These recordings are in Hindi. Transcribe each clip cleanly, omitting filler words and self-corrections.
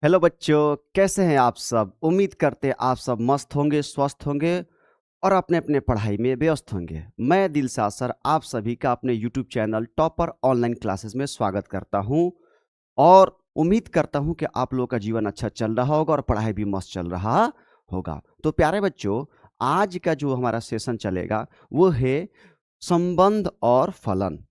हेलो बच्चों, कैसे हैं आप सब? उम्मीद करते हैं आप सब मस्त होंगे, स्वस्थ होंगे और अपने अपने पढ़ाई में व्यस्त होंगे। मैं दिलशाद सर आप सभी का अपने YouTube channel topper online classes में स्वागत करता हूं और उम्मीद करता हूं कि आप लोगों का जीवन अच्छा चल रहा होगा और पढ़ाई भी मस्त चल रहा होगा। तो प्यारे बच्चों, आज का जो हमारा सेशन चलेगा वो है संबंध और फलन।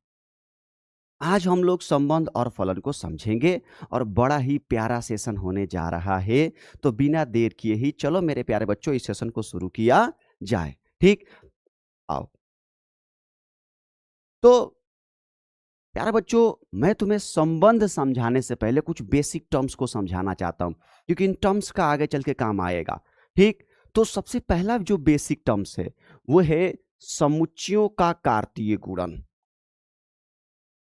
आज हम लोग संबंध और फलन को समझेंगे और बड़ा ही प्यारा सेशन होने जा रहा है। तो बिना देर किए ही चलो मेरे प्यारे बच्चों इस सेशन को शुरू किया जाए। ठीक, आओ। तो प्यारे बच्चों, मैं तुम्हें संबंध समझाने से पहले कुछ बेसिक टर्म्स को समझाना चाहता हूं, क्योंकि इन टर्म्स का आगे चल के काम आएगा। ठीक, तो सबसे पहला जो बेसिक टर्म्स है वो है समुच्चयों का कार्तीय गुणन।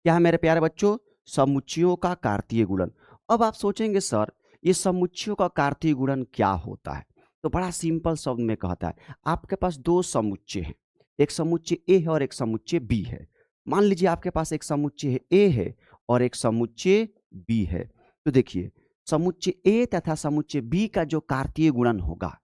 क्या है मेरे प्यारे बच्चों? समुच्चयों का कार्तीय गुणन। अब आप सोचेंगे सर ये समुच्चयों का कार्तीय गुणन क्या होता है? तो बड़ा सिंपल शब्द में कहता है, आपके पास दो समुच्चय हैं, एक समुच्चय ए है और एक समुच्चय बी है। मान लीजिए आपके पास एक समुच्चय है ए है और एक समुच्चय बी है। तो देखिए, समुच्चय ए तथा समुच्चय बी का जो कार्तीय गुणन होगा,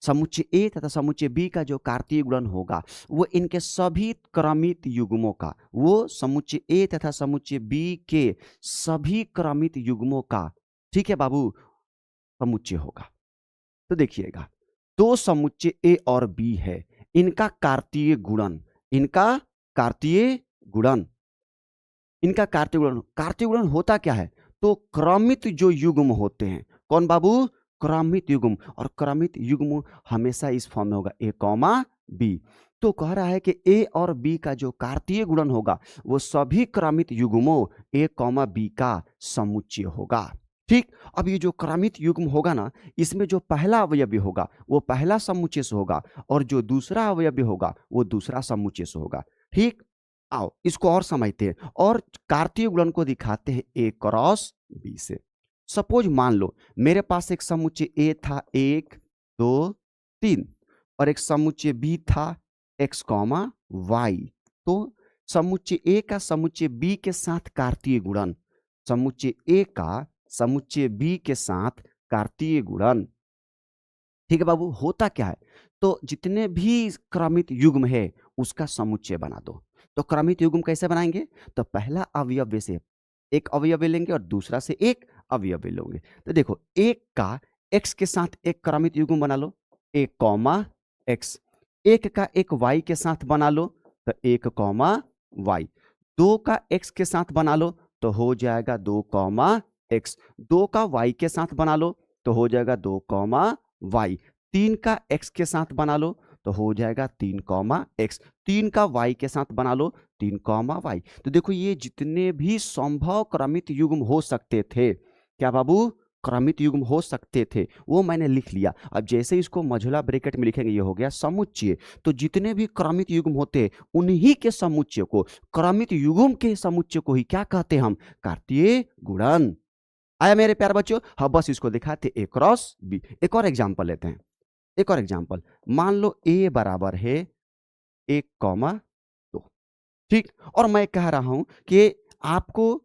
समुच्चय ए तथा समुच्चय बी का जो कार्तीय गुणन होगा वो इनके सभी क्रमित युग्मों का, वो समुच्चय ए तथा समुच्चय बी के सभी क्रमित युग्मों का, ठीक है बाबू, समुच्चय होगा। तो देखिएगा, दो समुच्चय ए और बी है, इनका कार्तीय गुणन, इनका कार्तीय गुणन, इनका कार्तीय गुणन होता क्या है? तो क्रमित जो युग्म होते हैं, कौन बाबू? क्रमित युग्म। और क्रमित युग्म हमेशा इस फॉर्म में होगा ए कॉमा बी। तो कह रहा है कि ए और बी का जो कार्तीय गुणन होगा वो सभी क्रमित युग्मों ए कॉमा बी का समुच्चय होगा। ठीक, अब ये जो क्रमित युग्म होगा ना, इसमें जो पहला अवयवी होगा वो पहला समुच्चय से होगा और जो दूसरा अवयवी होगा वो दूसरा समुच्चय से होगा। ठीक, आओ इसको और समझते हैं और कार्तीय गुणन को दिखाते हैं ए क्रॉस बी से। सपोज मान लो मेरे पास एक समुच्चय ए था 1 2 3 और एक समुच्चय बी था x कॉमा वाई। तो समुच्चय ए का समुच्चय बी के साथ कार्तीय गुणन, समुच्चय ए का समुच्चय बी के साथ कार्तीय गुणन। ठीक है बाबू, होता क्या है? तो जितने भी क्रमित युग्म है उसका समुच्चय बना दो। तो क्रमित युग्म कैसे बनाएंगे? तो पहला अवयव से एक अवयव लेंगे और दूसरा से एक अवयव लेंगे। तो देखो, एक का x के साथ एक क्रमित युग्म बना लो, एक कॉमा x। एक का एक y के साथ बना लो, तो एक कॉमा y। दो का x के साथ बना लो तो हो जाएगा दो कॉमा x। दो का y के साथ बना लो तो हो जाएगा दो कॉमा y। तीन का x के साथ बना लो तो हो जाएगा तीन कॉमा x। तीन का y के साथ बना लो तीन कॉमा y। तो देखो, ये जितने भी संभव क्रमित युग्म हो सकते थे, क्या बाबू? क्रमित युग्म हो सकते थे, वो मैंने लिख लिया। अब जैसे इसको मझोला ब्रैकेट में लिखेंगे ये हो गया समुच्चय। तो जितने भी क्रमित युग्म होते उन्हीं के समुच्चय को, क्रमित युग्म के समुच्चय को ही क्या कहते हैं हम? कार्तीय गुणन। आया मेरे प्यारे बच्चों? हाँ, बस इसको दिखाते ए क्रॉस बी। एक और एग्जांपल लेते हैं, एक और एग्जांपल। मान लो ए बराबर है 1,2। ठीक, और मैं कह रहा हूं कि आपको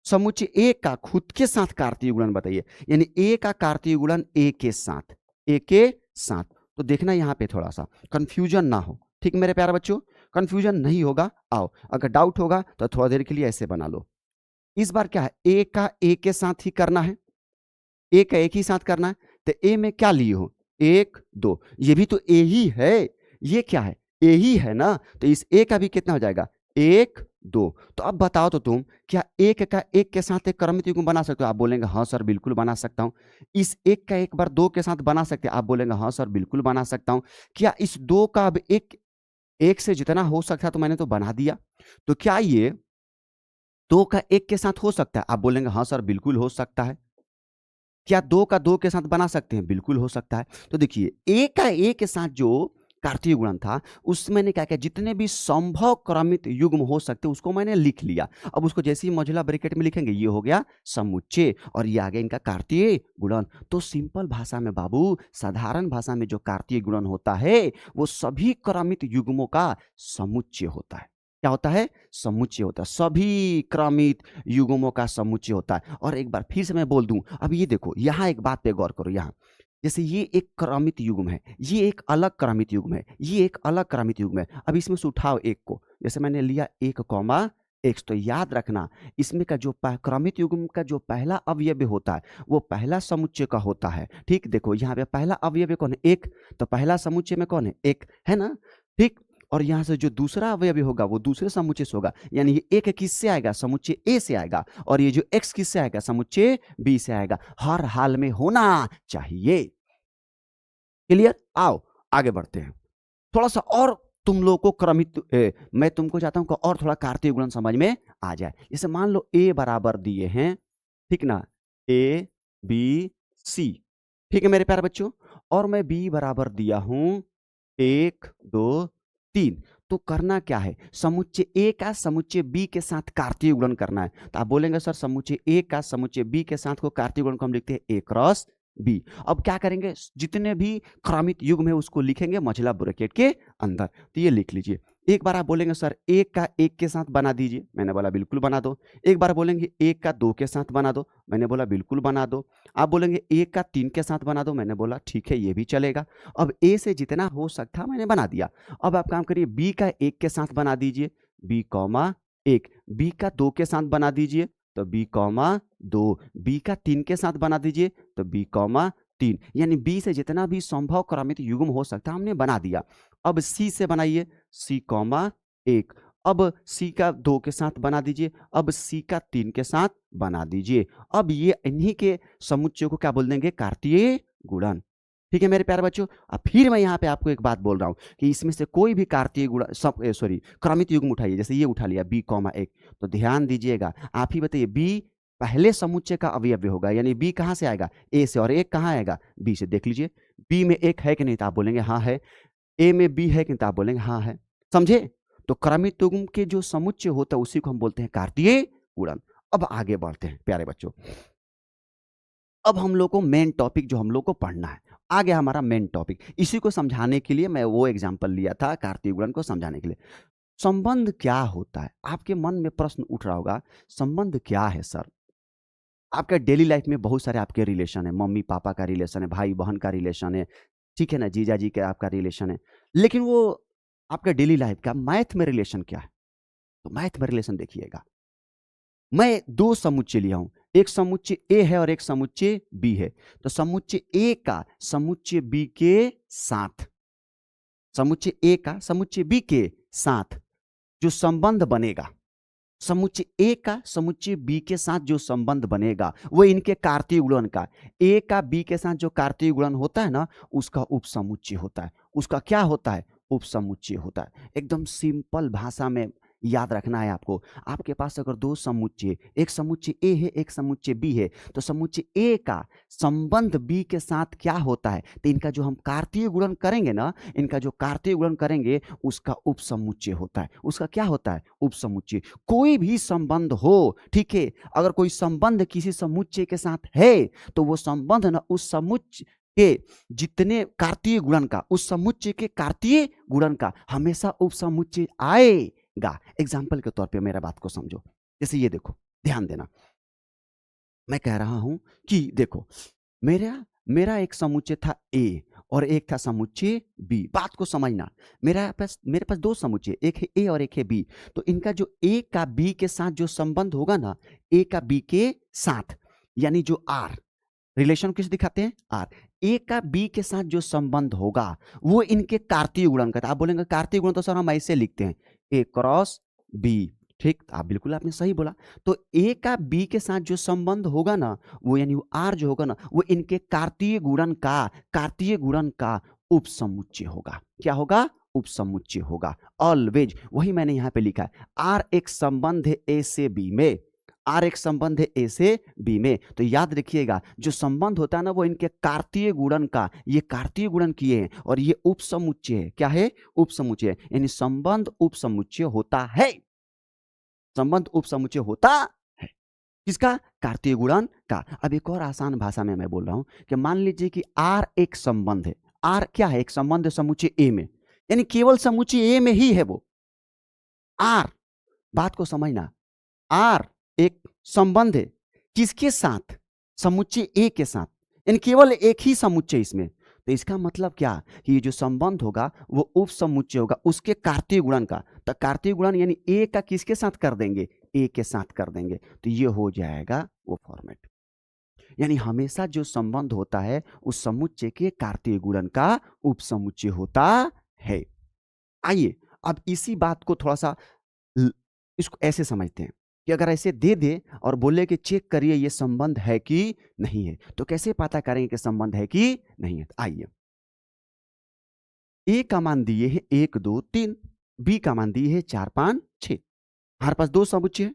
समुच्चय ए का खुद के साथ कार्तीय गुणन बताइए, यानी ए का कार्तीय गुणन ए के साथ, ए के साथ। तो देखना यहां पे थोड़ा सा कंफ्यूजन ना हो। ठीक मेरे प्यारे बच्चों, कंफ्यूजन नहीं होगा। आओ, अगर डाउट होगा तो थोड़ा देर के लिए ऐसे बना लो। इस बार क्या है, ए का ए के साथ ही करना है, ए का एक ही साथ करना है। तो ए में क्या लिए हो? 1 2, ये भी तो ए ही है, ये क्या है? ए ही है ना। तो इस ए का भी कितना हो जाएगा? 1 2। तो अब बताओ तो तुम, क्या एक का एक के साथ एक क्रमित युग्म बना सकते हो? आप बोलेंगे हाँ सर बिल्कुल बना सकता हूं। इस एक का एक बार दो के साथ बना सकते हैं? आप बोलेंगे हाँ सर बिल्कुल बना सकता हूं। क्या इस दो का अब एक, एक से जितना हो सकता तो मैंने तो बना दिया। तो क्या ये दो का एक के साथ हो सकता है? आप बोलेंगे हाँ सर बिल्कुल हो सकता है। क्या दो का दो के साथ बना सकते हैं? बिल्कुल हो सकता है। तो देखिए, ए का ए के साथ जो कार्तीय गुणन था उसमें मैंने क्या किया, जितने भी संभव क्रमित युग्म हो सकते उसको मैंने लिख लिया। अब उसको जैसे ही मझोला ब्रैकेट में लिखेंगे ये हो गया समुच्चय और ये आ गया इनका कार्तीय गुणन। तो सिंपल भाषा में बाबू, साधारण भाषा में जो कार्तीय गुणन होता है वो सभी क्रमित युग्मों का समुच्चय होता है। क्या होता है? समुच्चय होता है। सभी क्रमित युग्मों का समुच्चय होता है। और एक बार फिर से मैं बोल दूं, अब ये देखो, यहाँ एक बात पे गौर करो। यहाँ जैसे ये एक क्रमित युग्म है, ये एक अलग क्रमित युग्म है, ये एक अलग क्रमित युग्म है। अब इसमें से उठाओ एक को, जैसे मैंने लिया 1 कॉमा x, तो याद रखना इसमें का जो क्रमित युग्म का जो पहला अवयव होता है वो पहला समुच्चय का होता है। ठीक, देखो यहाँ पे पहला अवयव कौन है? 1, तो पहला समुच्चय में कौन है? 1 है ना। ठीक, और यहाँ से जो दूसरा अवयव होगा वो दूसरे समुच्चय से होगा, यानी ये 1 किससे आएगा? समुच्चय ए से आएगा, और ये जो x किससे आएगा? समुच्चय बी से आएगा। हर हाल में होना चाहिए। क्लियर? आओ आगे बढ़ते हैं। थोड़ा सा और तुम लोग को क्रमित मैं तुमको चाहता हूं कि और थोड़ा कार्तीय गुणन समझ में आ जाए। जैसे मान लो a बराबर दिए हैं, ठीक ना, a b c, ठीक है मेरे प्यारे बच्चों, और मैं b बराबर दिया हूं 1 2 3। तो करना क्या है? समुच्चय a का समुच्चय b के साथ कार्तीय गुणन करना है। तो आप बोलेंगे सर समुच्चय a का समुच्चय b के साथ को कार्तीय गुणन को हम लिखते हैं a क्रॉस b। अब क्या करेंगे? जितने भी क्रमित युग्म है उसको लिखेंगे मझला ब्रैकेट के अंदर। तो ये लिख लीजिए। एक बार आप बोलेंगे सर 1 का 1 के साथ बना दीजिए, मैंने बोला बिल्कुल बना दो। एक बार बोलेंगे 1 का 2 के साथ बना दो, मैंने बोला बिल्कुल बना दो। आप बोलेंगे 1 का 3 के साथ बना दो, मैंने बोला ठीक है ये भी चलेगा। अब a से जितना हो सकता मैंने बना दिया। अब आप काम करिए, b का 1 के साथ बना दीजिए, b कॉमा 1, b का 2 के साथ बना दीजिए तो b कॉमा 2, b का 3 के साथ बना दीजिए तो b कॉमा 3, यानी b से जितना भी संभव क्रमित युग्म हो सकता हमने बना दिया। अब c से बनाइए, c कॉमा 1, अब c का 2 के साथ बना दीजिए, अब c का 3 के साथ बना दीजिए। अब ये इन्हीं के समुच्चय को क्या बोल देंगे? कार्तीय गुणन। ठीक है मेरे प्यारे बच्चों। अब फिर मैं यहाँ पे आपको एक बात बोल रहा हूँ कि इसमें से कोई भी कार्तीय गुणन सॉरी क्रमित युग्म उठाइए, जैसे ये उठा लिया b कॉमा 1, तो ध्यान दीजिएगा, आप ही बताइए b पहले समुच्चय का अवयव होगा, यानी b कहाँ से आएगा? a से, और 1 कहाँ आएगा? b से। देख लीजिए b में 1 है कि नहीं? तो आप बोलेंगे हाँ है। a में b है कि नहीं? तो आप बोलेंगे हाँ है। समझे? तो क्रमित युग्म के जो समुच्चय होता है उसी को हम बोलते हैं कार्तीय गुणन। अब आगे बढ़ते हैं प्यारे बच्चों। अब हम लोग को मेन टॉपिक जो हम लोग को पढ़ना है, आ गया हमारा मेन टॉपिक। इसी को समझाने के लिए मैं वो एग्जांपल लिया था कार्तीय गुणन को समझाने के लिए। संबंध क्या होता है? आपके मन में प्रश्न उठ रहा होगा, संबंध क्या है सर? आपका डेली लाइफ में बहुत सारे आपके रिलेशन है, मम्मी पापा का रिलेशन है, भाई बहन का रिलेशन है, ठीक है ना, जीजा जी का आपका रिलेशन है, लेकिन वो आपका डेली लाइफ का मैथ में रिलेशन क्या है? तो मैथ में रिलेशन देखिएगा, मैं 2 समुच्चय लिया हूं, एक समुच्चय ए है और एक समुच्चय बी है। तो समुच्चय ए का समुच्चय बी के साथ, समुच्चय ए का समुच्चय बी के साथ जो संबंध बनेगा, समुच्चय ए का समुच्चय बी के साथ जो संबंध बनेगा वो इनके कार्तीय गुणन का, ए का बी के साथ जो कार्तीय गुणन होता है ना उसका उपसमुच्चय होता है। उसका क्या होता है? उपसमुच्चय होता है। एकदम सिंपल भाषा में याद रखना है आपको। आपके पास अगर 2 समुच्चय, एक समुच्चय ए है एक समुच्चय बी है, तो समुच्चय ए का संबंध बी के साथ क्या होता है? तो इनका जो हम कार्तीय गुणन करेंगे ना, इनका जो कार्तीय गुणन करेंगे उसका उपसमुच्चय होता है। उसका क्या होता है? उपसमुच्चय। कोई भी संबंध हो, ठीक है, अगर कोई संबंध किसी समुच्चय के साथ है तो वो संबंध ना उस समुच्चय के जितने कार्तीय गुणन का, उस समुच्चय के कार्तीय गुणन का हमेशा उपसमुच्चय आएगा। एग्जाम्पल के तौर पे मेरा बात को समझो, जैसे ये देखो, ध्यान देना, मैं कह रहा हूं कि देखो मेरा मेरा एक समुच्चय था ए और एक था समुच्चय बी। बात को समझना, मेरे पास 2 समुच्चय, एक है ए और एक है बी। तो इनका जो ए का बी के साथ जो संबंध होगा ना, ए का बी के साथ, यानी जो आर रिलेशन किस दिखाते हैं? आर। ए का बी के साथ जो संबंध होगा वो इनके कार्तीय गुणन का। आप बोलेंगे कार्तीय गुणन तो सर हम ऐसे लिखते हैं, ए क्रॉस बी। ठीक, आप बिल्कुल आपने सही बोला। तो ए का बी के साथ जो संबंध होगा ना वो, यानी वो आर जो होगा ना, वो इनके कार्तीय गुणन का उपसमुच्चय होगा। क्या होगा? उपसमुच्चय होगा। ऑलवेज वही मैंने यहां पे लिखा है, आर एक संबंध है ए से बी में, आर एक संबंध है ए से बी में। तो याद रखिएगा जो संबंध होता है ना वो इनके कार्तीय गुणन का, ये कार्तीय गुणन किए हैं और ये उपसमुच्चय है। क्या है? उपसमुच्चय, यानी संबंध उपसमुच्चय होता है। संबंध उपसमुच्चय होता है किसका? कार्तीय गुणन का। अब एक और आसान भाषा में मैं बोल रहा हूं कि मान लीजिए कि आर एक संबंध है। आर क्या है? एक संबंध समुच्चय ए में, यानी केवल समुच्चय ए में ही है वो। आर, बात को समझना, आर एक संबंध है, किसके साथ? समुच्चय ए के साथ, यानी केवल एक ही समुच्चय इसमें। तो इसका मतलब क्या कि ये जो संबंध होगा वो उप समुच्चय होगा उसके कार्तीय गुणन का। तो कार्तीय गुणन यानी ए का किसके साथ कर देंगे? ए के साथ कर देंगे, तो ये हो जाएगा वो फॉर्मेट। यानी हमेशा जो संबंध होता है उस समुच्चय के कार्तीय गुणन का उप समुच्चय होता है। आइए अब इसी बात को थोड़ा सा इसको ऐसे समझते हैं कि अगर ऐसे दे दे और बोले कि चेक करिए ये संबंध है कि नहीं है, तो कैसे पता करेंगे कि संबंध है कि नहीं है? तो आइए, ए का मान दिए है 1 2 3, बी का मान दिए है 4 5 6। हमारे पास दो समुच्चय है,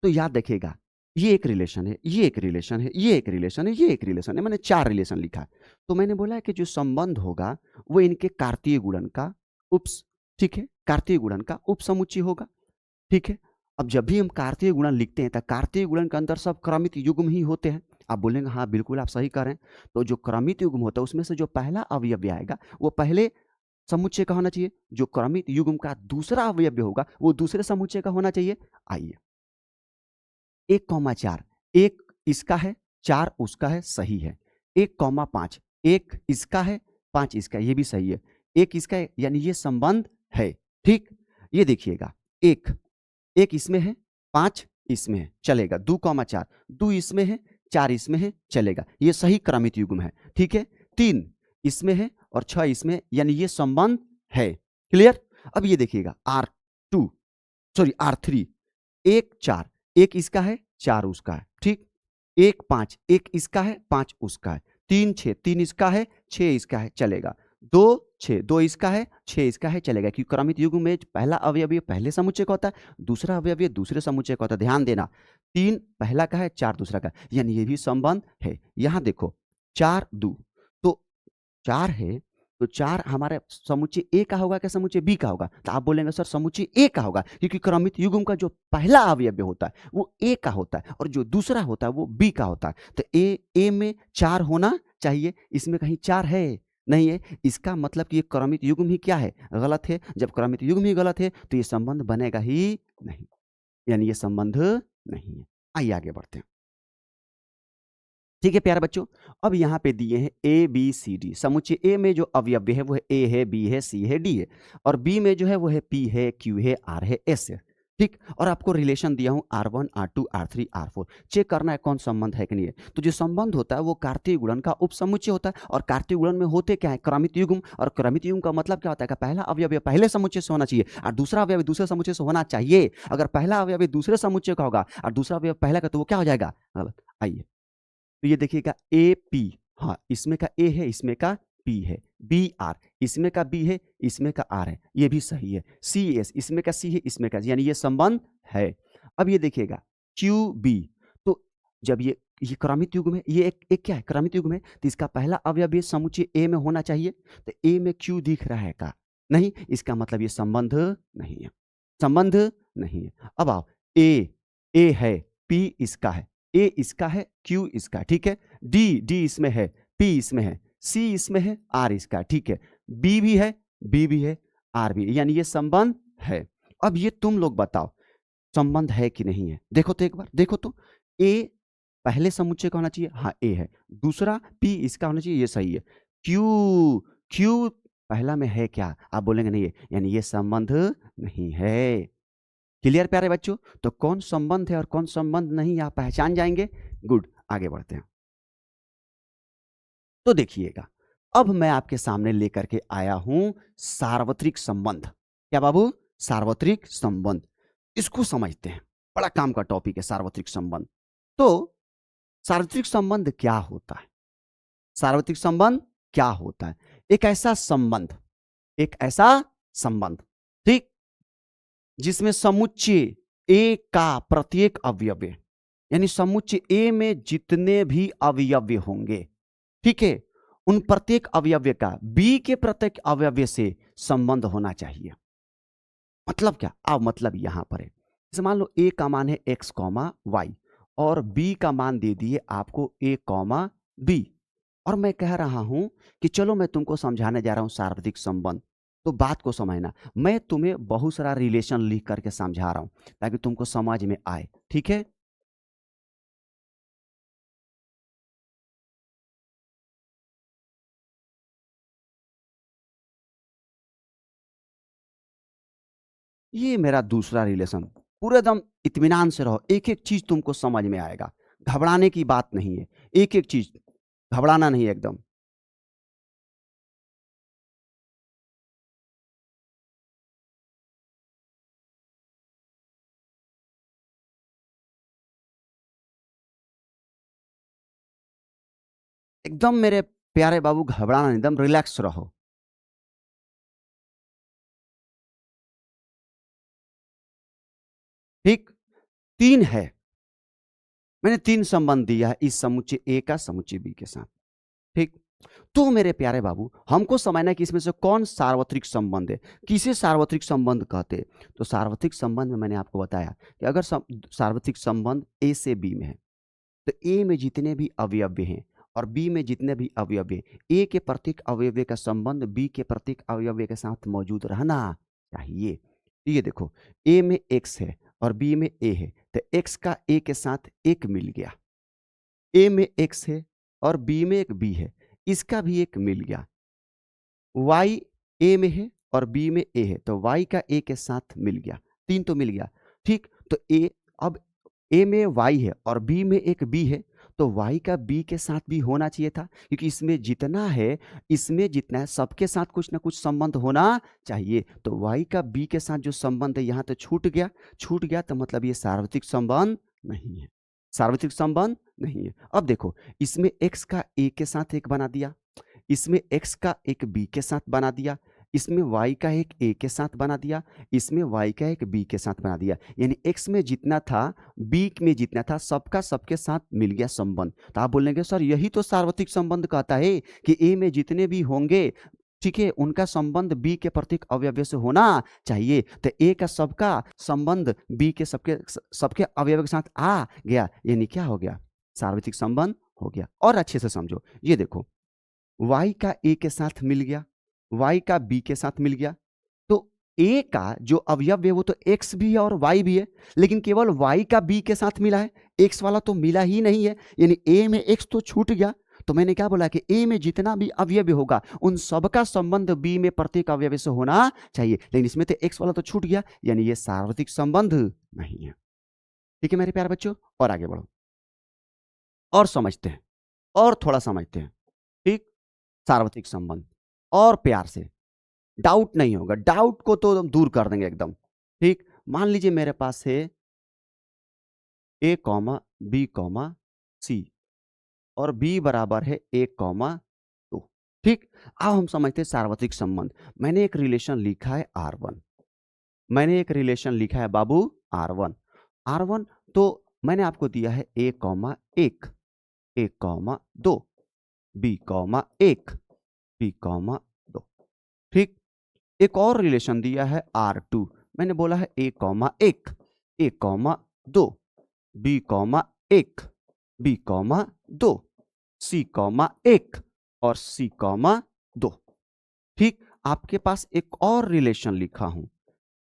तो याद रखिएगा ये एक रिलेशन है, ये एक रिलेशन है, ये एक रिलेशन है, ये एक रिलेशन है, मैंने 4 रिलेशन लिखा है। तो मैंने बोला है कि जो संबंध होगा वो इनके कार्तीय गुणन का उप्स, ठीक है, कार्तीय गुणन का उप समुच्चय होगा, ठीक है। अब जब भी हम कार्तीय गुणन लिखते हैं तो कार्तीय गुणन के अंदर सब क्रमित युग्म ही होते हैं। आप बोलेंगे हाँ बिल्कुल आप सही कह रहे हैं। तो जो क्रमित युग्म होता है उसमें से जो पहला अवयव आएगा वो पहले समुच्चय का होना चाहिए, जो क्रमित युग्म का दूसरा अवयव होगा वो दूसरे समुच्चय का होना चाहिए। आइए, 1,4, एक इसका है 4 उसका है, सही है। 1,5, एक इसका है 5 इसका है, ये भी सही है। एक इसका है, यानी ये संबंध है, ठीक। ये देखिएगा, एक एक इसमें है 5 इसमें है, चलेगा। 2,4, 2 इसमें है 4 इसमें है, चलेगा, ये सही क्रमित युग्म है, ठीक है। 3 इसमें है और 6 इसमें, यानी ये संबंध है। क्लियर? अब ये देखिएगा R2, सॉरी R3, 1 4, एक इसका है 4 उसका है, ठीक। 1 5, एक इसका है 5 उसका है। 3 6, 3 इसका है 6 इसका है, चलेगा। 2 6, 2 इसका है 6 इसका है, चलेगा, क्योंकि क्रमित युग्म में पहला अवयव पहले समुच्चय का होता है, दूसरा अवयव दूसरे समुच्चय का होता है। ध्यान देना, 3 पहला का है 4 दूसरा का, यानी ये भी संबंध है। यहां देखो 4 2, तो 4 है, तो 4 हमारे समुच्चय ए का होगा क्या समुच्चय बी का होगा? तो आप बोलेंगे सर समुच्चय ए का होगा, क्योंकि क्रमित युग्म का जो पहला अवयव होता है वो ए का होता है और जो दूसरा होता है वो बी का होता है। तो ए में 4 होना चाहिए, इसमें कहीं 4 है नहीं है, इसका मतलब कि ये क्रमित युग्म ही क्या है? गलत है। जब क्रमित युग्म ही गलत है तो ये संबंध बनेगा ही नहीं, यानी ये संबंध नहीं है। आइए आगे बढ़ते हैं, ठीक है प्यारे बच्चों। अब यहाँ पे दिए हैं ए बी सी डी, समुच्चय ए में जो अवयव है वो है ए है, बी है, सी है, डी है, और बी में जो है वो है पी है, क्यू है, आर है, एस है, ठीक। और आपको रिलेशन दिया हूं R1 R2 R3 R4, check करना है कौन संबंध है कि नहीं है। तो जो संबंध होता है वो कार्तीय गुणन का उप समुच्चय होता है, और कार्तीय गुणन में होते क्या है? क्रमित युग्म। और क्रमित युग्म का मतलब क्या होता है कि पहला अवयव पहले समुच्चय से होना चाहिए और दूसरा अवयव दूसरे समुच्चय से होना चाहिए। अगर पहला अवयव दूसरे समुच्चय का होगा और दूसरा अवयव पहला का, तो वो क्या हो जाएगा? गलत। आइए, तो ये देखिएगा ए पी, हाँ इसमें का ए है, इसमें का पी है। बी आर, इसमें का बी है, इसमें का आर है, ये भी सही है। सी एस, इसमें का सी है, इसमें का, यानी ये संबंध है। अब ये देखिएगा क्यू बी, तो जब ये क्रमित युग्म है, ये एक क्या है? क्रमित युग्म है, तो इसका पहला अवयव समुच्चय ए में होना चाहिए। तो ए में क्यू दिख रहा है का? नहीं, इसका मतलब ये संबंध नहीं है, संबंध नहीं है। अब आओ, ए है, पी इसका है, ए इसका है, क्यू इसका है, ठीक है। डी इसमें है, पी इसमें है, सी इसमें है, आर इसका है, ठीक है। बी भी है, बी भी है, आर भी है, यानी ये संबंध है। अब ये तुम लोग बताओ संबंध है कि नहीं है? देखो तो एक बार, देखो तो, ए पहले समुच्चय का होना चाहिए, हाँ ए है। दूसरा पी इसका होना चाहिए, ये सही है। क्यू क्यू पहला में है क्या? आप बोलेंगे नहीं है, यानी ये संबंध नहीं है। क्लियर प्यारे बच्चों? तो कौन संबंध है और कौन संबंध नहीं आप पहचान जाएंगे। गुड, आगे बढ़ते हैं। तो देखिएगा, अब मैं आपके सामने लेकर के आया हूं सार्वत्रिक संबंध। क्या बाबू? सार्वत्रिक संबंध, इसको समझते हैं। बड़ा काम का टॉपिक है सार्वत्रिक संबंध। तो सार्वत्रिक संबंध क्या होता है? सार्वत्रिक संबंध क्या होता है? एक ऐसा संबंध, एक ऐसा संबंध, ठीक, जिसमें समुच्चय ए का प्रत्येक अवयव, यानी समुच्चय ए में जितने भी अवयव होंगे, ठीक है, उन प्रत्येक अवयव का बी के प्रत्येक अवयव से संबंध होना चाहिए। मतलब क्या? अब मतलब यहां पर है, जैसे मान लो ए का मान है x कॉमा वाई और बी का मान दे दिए आपको a कॉमा बी, और मैं कह रहा हूं कि चलो मैं तुमको समझाने जा रहा हूं सार्वत्रिक संबंध। तो बात को समझना, मैं तुम्हें बहुत सारा रिलेशन लिख करके समझा रहा हूं ताकि तुमको समझ में आए, ठीक है। ये मेरा दूसरा रिलेशन, पूरे एकदम इत्मीनान से रहो, एक एक चीज तुमको समझ में आएगा, घबराने की बात नहीं है, एक एक चीज, घबराना नहीं है एकदम। एकदम मेरे प्यारे बाबू घबराना नहीं, एकदम रिलैक्स रहो। ठीक, तीन है, मैंने तीन संबंध दिया है इस समुच्चय ए का समुच्चय बी के साथ। ठीक, तो मेरे प्यारे बाबू हमको समझना है कि इसमें से कौन सार्वत्रिक संबंध है, किसे सार्वत्रिक संबंध कहते हैं। तो सार्वत्रिक संबंध में मैंने आपको बताया कि अगर सार्वत्रिक संबंध ए से बी में है, तो ए में जितने भी अवयव हैं और बी में जितने भी अवयव हैं, ए के प्रत्येक अवयव का संबंध बी के प्रत्येक अवयव के साथ मौजूद रहना चाहिए। तो ये देखो, ए में एक्स है और बी में ए है, तो एक्स का ए के साथ एक मिल गया, ए में एक्स है और बी में एक बी है, इसका भी एक मिल गया। वाई ए में है और बी में ए है, तो वाई का ए के साथ मिल गया, तीन तो मिल गया। ठीक, तो ए, अब ए में वाई है और बी में एक बी है, तो वाई का बी के साथ भी होना चाहिए था, क्योंकि इसमें जितना है, इसमें जितना है सबके साथ कुछ ना कुछ संबंध होना चाहिए। तो वाई का बी के साथ जो संबंध है यहाँ तो छूट गया, छूट गया तो मतलब ये सार्वत्रिक संबंध नहीं है, सार्वत्रिक संबंध नहीं है। अब देखो, इसमें एक्स का ए के साथ एक बना दिया, इसमें x का एक b के साथ बना दिया, इसमें y का एक a के साथ बना दिया, इसमें y का एक b के साथ बना दिया, यानी x में जितना था b में जितना था सबका सबके साथ मिल गया संबंध। तो आप बोलेंगे सर यही तो सार्वत्रिक संबंध कहता है कि a में जितने भी होंगे, ठीक है, उनका संबंध b के प्रत्येक अवयव से होना चाहिए। तो a का सबका संबंध b के सबके सबके अवयव के साथ आ गया, यानी क्या हो गया, सार्वत्रिक संबंध हो गया। और अच्छे से समझो, ये देखो, y का a के साथ मिल गया, y का b के साथ मिल गया, तो a का जो अवयव है वो तो x भी है और y भी है, लेकिन केवल y का b के साथ मिला है, x वाला तो मिला ही नहीं है, यानी a में x तो छूट गया। तो मैंने क्या बोला कि a में जितना भी अवयव होगा उन सबका संबंध b में प्रत्येक अवयव से होना चाहिए, लेकिन इसमें तो x वाला तो छूट गया, यानी ये सार्वत्रिक संबंध नहीं है। ठीक है मेरे प्यारे बच्चों, और आगे बढ़ो और समझते हैं, और थोड़ा समझते हैं। ठीक, सार्वत्रिक संबंध और प्यार से, डाउट नहीं होगा, डाउट को तो हम दूर कर देंगे एकदम। ठीक, मान लीजिए मेरे पास है a कॉमा बी कॉमा सी और b बराबर है 1,2। ठीक, अब हम समझते हैं सार्वत्रिक संबंध। मैंने एक रिलेशन लिखा है R1, मैंने एक रिलेशन लिखा है बाबू R1, R1, तो मैंने आपको दिया है a,1, a,2, b,1, b,2। ठीक, एक और रिलेशन दिया है R2, मैंने बोला है a,1, a,2, b,1, b,2, c,1 और c,2। ठीक, आपके पास एक और रिलेशन लिखा हूं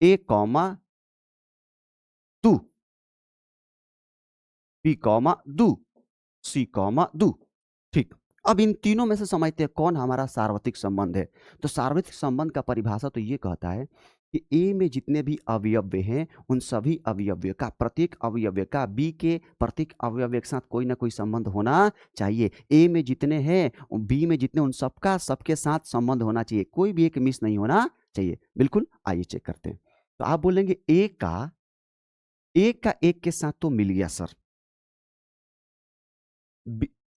a,2, b,2, c,2। ठीक, अब इन तीनों में से समझते हैं कौन हमारा सार्वत्रिक संबंध है। तो सार्वत्रिक संबंध का परिभाषा तो ये कहता है कि ए में जितने भी अवयव हैं उन सभी अवयव का, प्रत्येक अवयव का बी के प्रत्येक अवयव के साथ कोई ना कोई संबंध होना चाहिए। ए में जितने हैं बी में जितने, उन सबका सबके साथ संबंध होना चाहिए, कोई भी एक मिस नहीं होना चाहिए। बिल्कुल, आइए चेक करते हैं। तो आप बोलेंगे ए का एक के साथ तो मिल गया सर,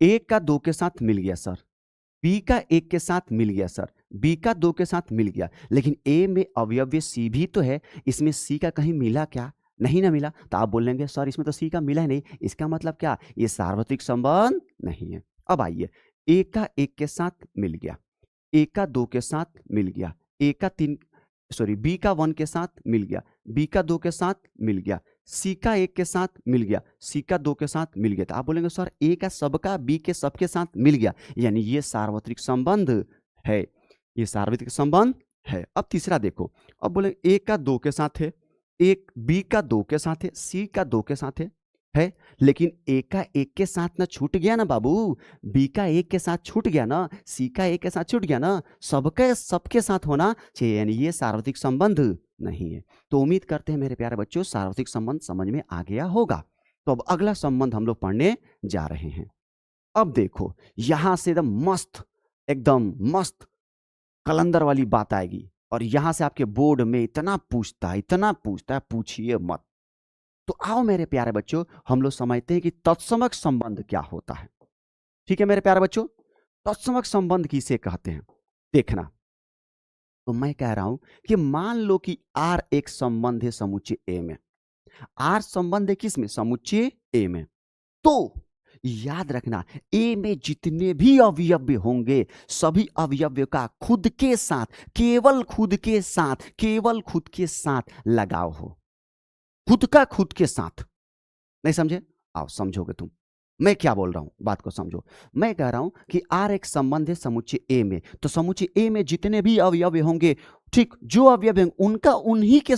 ए का 2 के साथ मिल गया सर, बी का 1 के साथ मिल गया सर, बी का 2 के साथ मिल गया, लेकिन ए में अवयव सी भी तो है, इसमें सी का कहीं मिला क्या, नहीं ना मिला। तो आप बोलेंगे सर इसमें तो सी का मिला ही नहीं, इसका मतलब क्या, ये सार्वत्रिक संबंध नहीं है। अब आइए, ए का 1 के साथ मिल गया, ए का 2 के साथ मिल गया, ए का 3, सॉरी, बी का 1 के साथ मिल गया, बी का 2 के साथ मिल गया, सी का 1 के साथ मिल गया, सी का 2 के साथ मिल गया। तो आप बोलेंगे सर ए का सबका बी के सबके साथ मिल गया, यानी ये सार्वत्रिक संबंध है, ये सार्वत्रिक संबंध है। अब तीसरा देखो, अब बोले ए का 2 के साथ है, एक बी का 2 के साथ है, सी का 2 के साथ है, लेकिन ए का 1 के साथ ना छूट गया ना बाबू, बी का 1 के साथ छूट गया ना, सी का 1 के साथ छूट गया ना, सबके साथ होना चाहिए, यानी ये सार्वत्रिक संबंध नहीं है। तो उम्मीद करते हैं मेरे प्यारे बच्चों सार्वत्रिक संबंध समझ में आ गया होगा। तो अब अगला संबंध हम लोग पढ़ने जा रहे हैं। अब देखो यहां से एकदम मस्त कलंदर वाली बात आएगी, और यहां से आपके बोर्ड में इतना पूछता है, पूछिए मत। तो आओ मेरे प्यारे बच्चों हम लोग समझते हैं कि तत्समक संबंध क्या होता है। ठीक है मेरे प्यारे बच्चों, तत्समक संबंध किसे कहते हैं देखना। तो मैं कह रहा हूं कि मान लो कि आर एक संबंध है समुच्चय ए में, आर संबंध है किस में, समुच्चय ए में। तो याद रखना ए में जितने भी अवयव होंगे सभी अवयव का खुद के साथ, केवल खुद के साथ लगाव हो, खुद के साथ। नहीं समझे? आओ समझोगे तुम, मैं क्या बोल रहा हूं, बात को समझो। मैं कह रहा हूं कि आर एक संबंध है समुच्चय ए में, तो समुच्चय ए में जितने भी अवयव होंगे, ठीक, जो अवयव होंगे उनका उन्हीं के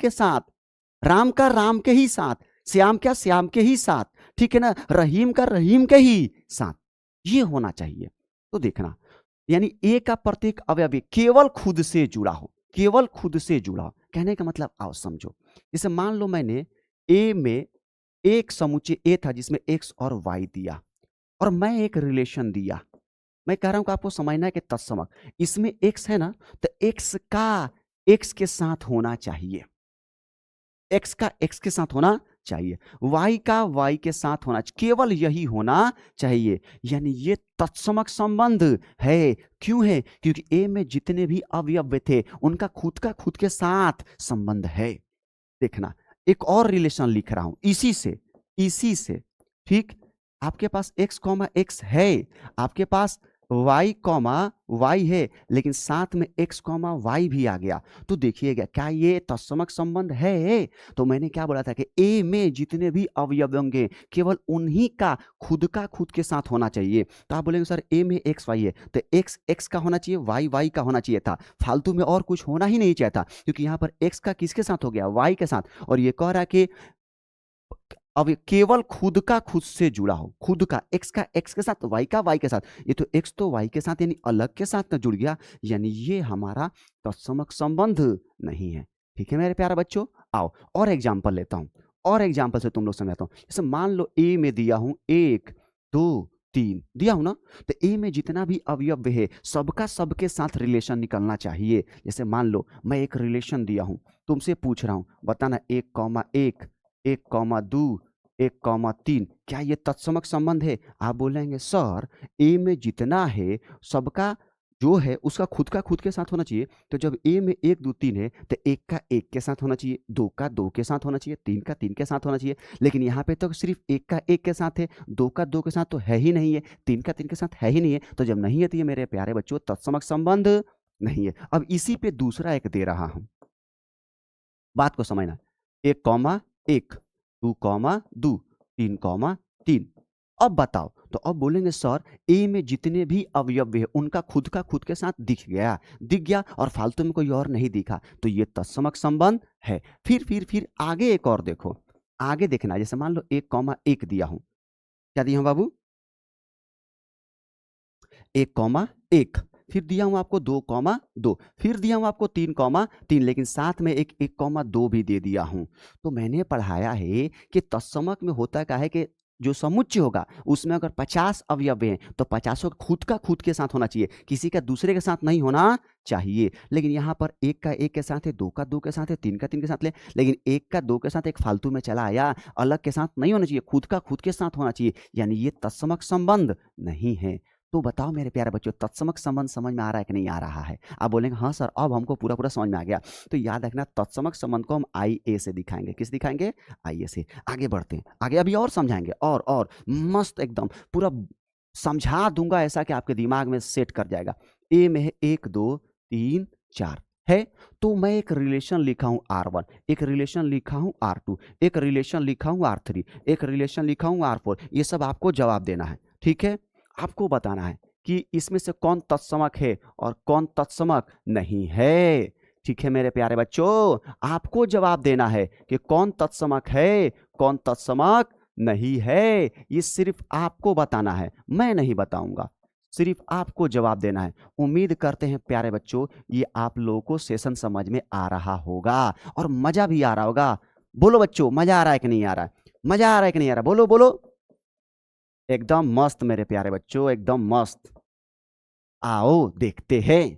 साथ, राम का राम के ही साथ, श्याम का श्याम के ही साथ, ठीक है ना, रहीम का रहीम के ही साथ, ये होना चाहिए। तो देखना, यानी ए का प्रत्येक अवयव केवल खुद से जुड़ा हो, कहने का मतलब आओ समझो। जैसे मान लो मैंने ए में एक समुच्चय ए था जिसमें एक्स और वाई दिया, और मैं एक रिलेशन दिया। मैं कह रहा हूं कि आपको समझना है कि तत्समक, इसमें एक्स है ना, तो एक्स का एक्स के साथ होना चाहिए, एक्स का एक्स के साथ होना चाहिए, वाई का वाई के साथ होना चाहिए, केवल यही होना चाहिए, यानी ये तत्समक संबंध है। क्यों है? क्योंकि ए में जितने भी अवयव थे उनका खुद के साथ संबंध है। देखना, एक और रिलेशन लिख रहा हूं इसी से, ठीक, आपके पास x, x है, आपके पास y है, लेकिन साथ में x, y भी आ गया, तो देखिएगा क्या ये तत्समक संबंध है? तो मैंने क्या बोला था कि a में जितने भी अवयव होंगे केवल उन्हीं का खुद के साथ होना चाहिए। तो आप बोलेंगे सर a में x, y है, तो x, x का होना चाहिए, y, y का होना चाहिए था, फालतू में और कुछ होना ही नहीं चाहिए था, क्योंकि यहाँ पर x का किसके साथ हो गया, y के साथ, और ये कह रहा है कि अब केवल खुद से जुड़ा हो, x का x के साथ, y का y के साथ, ये तो x तो y के साथ यानी अलग के साथ ना जुड़ गया, यानी ये हमारा तत्समक संबंध नहीं है। ठीक है मेरे प्यारे बच्चों, आओ और एग्जांपल लेता हूं, और एग्जांपल से तुम लोग समझाता हूं। जैसे मान लो ए में दिया हूं 1 2 3 दिया हूं ना, तो ए में जितना भी अवयव है सबके साथ रिलेशन निकलना चाहिए। जैसे मान लो मैं एक रिलेशन दिया हूं, तुमसे पूछ रहा हूं बताना 1,1 1,2 1,3 क्या ये तत्समक संबंध है? आप बोलेंगे सर ए में जितना है सबका जो है उसका खुद के साथ होना चाहिए, तो जब ए में 1 2 3 है तो 1 का 1 के साथ होना चाहिए, 2 का 2 के साथ होना चाहिए, 3 का 3 के साथ होना चाहिए, लेकिन यहाँ पे तो सिर्फ 1 का 1 के साथ है, 2 का 2 के साथ तो है ही नहीं है, 3 का 3 के साथ है ही नहीं है, तो जब नहीं है तो ये मेरे प्यारे बच्चों तत्समक संबंध नहीं है। अब इसी पे दूसरा एक दे रहा हूं, बात को समझना, 1,1 2,2 3,3। अब बताओ, तो अब बोलेंगे सर ए में जितने भी अवयव है उनका खुद के साथ दिख गया और फालतू में कोई और नहीं दिखा, तो ये तत्समक संबंध है। फिर आगे एक और देखो, आगे देखना, जैसे मान लो 1,1 दिया हूं, क्या दिया हूं बाबू, 1,1, फिर दिया हूं आपको 2,2, फिर दिया हूं आपको 3,3, लेकिन साथ में एक 1,2 भी दे दिया हूं। तो मैंने पढ़ाया है कि तत्समक में होता क्या है कि जो समुच्चय होगा उसमें अगर 50 अवयव हैं तो 50 का खुद के साथ होना चाहिए, किसी का दूसरे के साथ नहीं होना चाहिए। लेकिन यहाँ पर 1 का 1 के साथ है, 2 का 2 के साथ है, 3 का 3 के साथ ले, लेकिन 1 का 2 के साथ एक फालतू में चला आया, अलग के साथ नहीं होना चाहिए, खुद के साथ होना चाहिए, यानी ये तत्समक संबंध नहीं है। तो बताओ मेरे प्यारे बच्चों तत्समक संबंध समझ में आ रहा है कि नहीं आ रहा है? आप बोलेंगे हाँ सर अब हमको पूरा समझ में आ गया। तो याद रखना तत्समक संबंध को हम IA से दिखाएंगे। किस दिखाएंगे? IA से। आगे बढ़ते हैं, आगे अभी और समझाएंगे, और मस्त एकदम पूरा समझा दूंगा ऐसा कि आपके दिमाग में सेट कर जाएगा। ए में है 1 2 3 4 है, तो मैं एक रिलेशन लिखा हूं R1, एक रिलेशन लिखा हूं R2, एक रिलेशन लिखा हूं R3, एक रिलेशन लिखा हूं R4। ये सब आपको जवाब देना है, ठीक है? आपको बताना है कि इसमें से कौन तत्समक है और कौन तत्समक नहीं है। ठीक है मेरे प्यारे बच्चों, आपको जवाब देना है कि कौन तत्समक है, कौन तत्समक नहीं है। ये सिर्फ आपको बताना है, मैं नहीं बताऊंगा, सिर्फ आपको जवाब देना है। उम्मीद करते हैं प्यारे बच्चों ये आप लोगों को सेशन समझ में आ रहा होगा और मजा भी आ रहा होगा। बोलो बच्चों, मजा आ रहा है कि नहीं आ रहा है? मजा आ रहा है कि नहीं आ रहा? बोलो बोलो। एकदम मस्त मेरे प्यारे बच्चों, एकदम मस्त। आओ देखते हैं।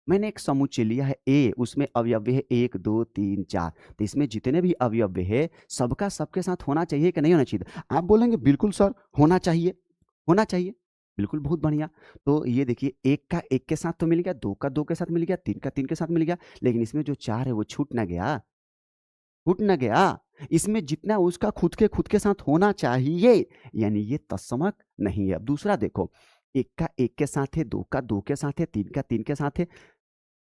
मैंने एक समुच्चय लिया है ए, उसमें अवयव है 1 2 3 4। तो इसमें जितने भी अवयव है सबका सबके साथ होना चाहिए कि नहीं होना चाहिए? आप बोलेंगे बिल्कुल सर होना चाहिए, होना चाहिए। बिल्कुल, बहुत बढ़िया। तो ये देखिए, एक का एक के साथ तो मिल गया, दो का दो के साथ मिल गया, तीन का तीन के साथ मिल गया, लेकिन इसमें जो चार है वो छूट ना गया, छूट ना गया। इसमें जितना उसका खुद के साथ होना चाहिए, यानी ये तत्समक नहीं है। अब दूसरा देखो, एक का एक के साथ है, दो का दो के साथ है, तीन का तीन के साथ है,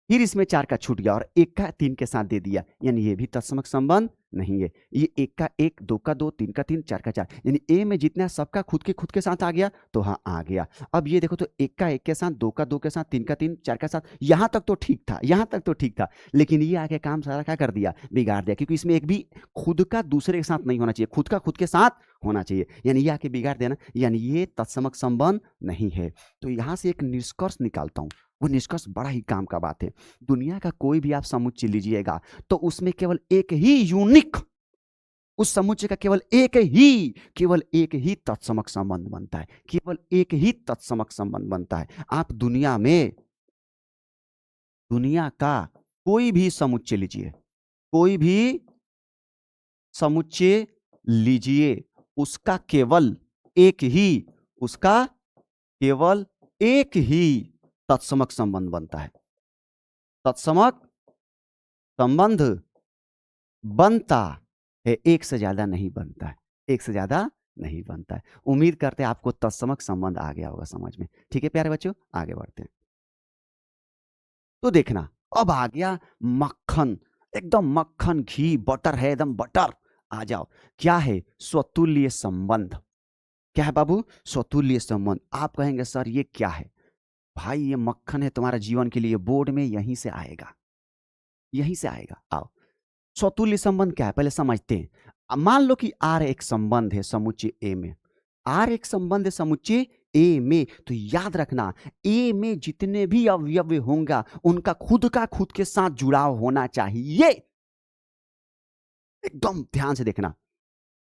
फिर इसमें चार का छूट गया और एक का तीन के साथ दे दिया, यानी ये भी तत्समक संबंध नहीं है। ये एक का एक, दो का दो, तीन का तीन, चार का चार, यानी ए में जितना सबका खुद के साथ आ गया तो हाँ आ गया। अब ये देखो तो एक का एक के साथ, दो का दो के साथ, तीन का तीन, चार का साथ, यहां तक तो ठीक था, यहां तक तो ठीक था, लेकिन ये आगे काम सारा क्या कर दिया, बिगाड़ दिया, क्योंकि इसमें एक भी खुद का दूसरे के साथ नहीं होना चाहिए, खुद का खुद के साथ होना चाहिए, यानी ये आके बिगाड़ देना, यानी ये तत्समक संबंध नहीं है। तो यहां से एक निष्कर्ष निकालता हूं, वो निष्कर्ष बड़ा ही काम का बात है। दुनिया का कोई भी आप समुच्चय लीजिएगा तो उसमें केवल एक ही यूनिक, उस समुच्चय का केवल एक ही तत्समक संबंध बनता है, केवल एक ही तत्समक संबंध बनता है। आप दुनिया का कोई भी समुच्चय लीजिए, कोई भी समुच्चय लीजिए, उसका केवल एक ही तत्समक संबंध बनता है। तत्समक संबंध बनता है, एक से ज्यादा नहीं बनता है, एक से ज्यादा नहीं बनता है। उम्मीद करते हैं आपको तत्समक संबंध आ गया होगा समझ में। ठीक है प्यारे बच्चों, आगे बढ़ते हैं। तो देखना, अब आ गया मक्खन, एकदम मक्खन घी बटर है, एकदम बटर। आ जाओ, क्या है? स्वतुल्य संबंध। क्या है बाबू? स्वतुल्य संबंध। आप कहेंगे सर ये क्या है? भाई ये मक्खन है तुम्हारा जीवन के लिए, बोर्ड में यहीं से आएगा, यहीं से आएगा। आओ, स्वतुल्य संबंध क्या है पहले समझते हैं। मान लो कि आर एक संबंध है समुच्चय ए में, आर एक संबंध है समुच्चय ए में, तो याद रखना ए में जितने भी अवयव होंगे उनका खुद के साथ जुड़ाव होना चाहिए। एकदम ध्यान से देखना,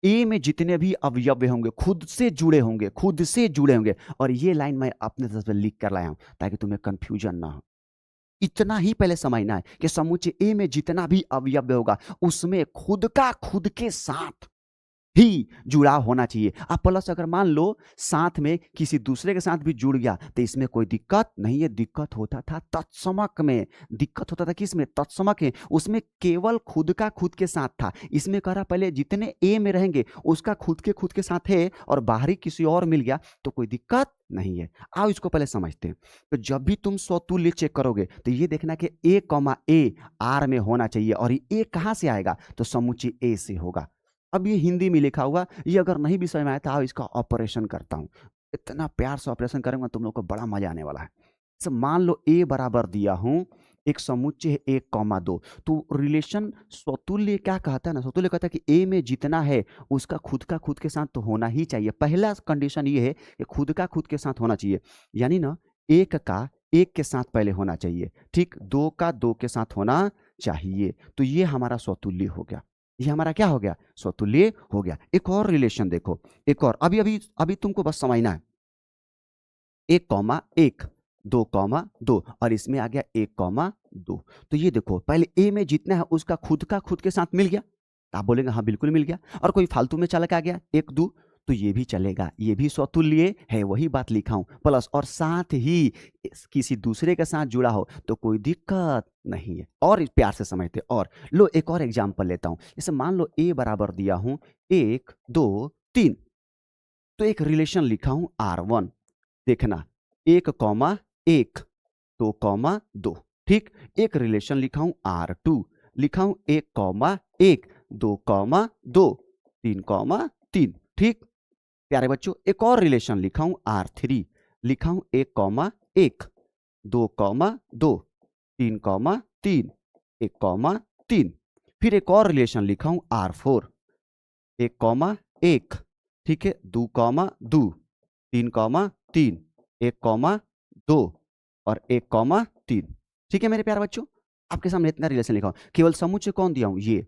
ए में जितने भी अवयव होंगे खुद से जुड़े होंगे, खुद से जुड़े होंगे। और ये लाइन मैं अपने तरफ से लिख कर लाया हूं ताकि तुम्हें कंफ्यूजन ना हो। इतना ही पहले समझना है कि समुच्चय ए में जितना भी अवयव होगा उसमें खुद के साथ ही जुड़ाव होना चाहिए। अब प्लस अगर मान लो साथ में किसी दूसरे के साथ भी जुड़ गया तो इसमें कोई दिक्कत नहीं है। दिक्कत होता था तत्समक में, दिक्कत होता था किसमें? तत्समक है, उसमें केवल खुद के साथ था। इसमें कह रहा पहले जितने ए में रहेंगे उसका खुद के साथ है और बाहरी किसी और मिल गया तो कोई दिक्कत नहीं है। आओ इसको पहले समझते हैं। तो जब भी तुम स्वतुल्य चेक करोगे तो ये देखना कि ए आर में होना चाहिए, और ये कहां से आएगा? तो समुच्चय ए से होगा। अब ये हिंदी में लिखा हुआ, ये अगर नहीं भी समझ में आया तो आओ इसका ऑपरेशन करता हूं। इतना प्यार से ऑपरेशन करूंगा तुम लोग को बड़ा मजा आने वाला है। तो मान लो ए बराबर दिया हूं, एक समुच्चय है 1,2, तो रिलेशन स्वतुल्य क्या कहता है ना, स्वतुल्य कहता है कि ए में जितना है उसका खुद के साथ तो होना ही चाहिए। पहला कंडीशन ये है कि खुद के साथ होना चाहिए, यानी ना एक का एक के साथ पहले होना चाहिए, ठीक, दो का दो के साथ होना चाहिए। तो ये हमारा स्वतुल्य हो गया, ये हमारा क्या हो गया? स्वतुल्य हो गया। एक और रिलेशन देखो, एक और, अभी अभी अभी तुमको बस समझना है। 1,1, 2,2, और इसमें आ गया 1,2। तो ये देखो पहले ए में जितना है उसका खुद के साथ मिल गया, तो आप बोलेंगे हाँ बिल्कुल मिल गया। और कोई फालतू में चला के आ गया 1 2, तो ये भी चलेगा, ये भी स्वतुल्य है, वही बात लिखा हूं। प्लस और साथ ही किसी दूसरे के साथ जुड़ा हो तो कोई दिक्कत नहीं है। और प्यार से समझते, और लो एक और एग्जांपल लेता हूं। जैसे मान लो ए बराबर दिया हूं 1 2 3, तो एक रिलेशन लिखा हूं R1। देखना 1,1, 2,2, ठीक। एक रिलेशन लिखा हूं R2, लिखा हूं 1,1, 2,2, 3,3, ठीक। प्यारे बच्चों एक और रिलेशन लिखा हूं R3, लिखा हूं 1,1, 2,2, 3,3, 1,3। फिर एक और रिलेशन लिखा हूं R4, 1,1, ठीक है, 2,2, 3,3, 1,2 और 1,3। ठीक है मेरे प्यारे बच्चों, आपके सामने इतना रिलेशन लिखा हूं, केवल समुच्चय कौन दिया हूं, ये।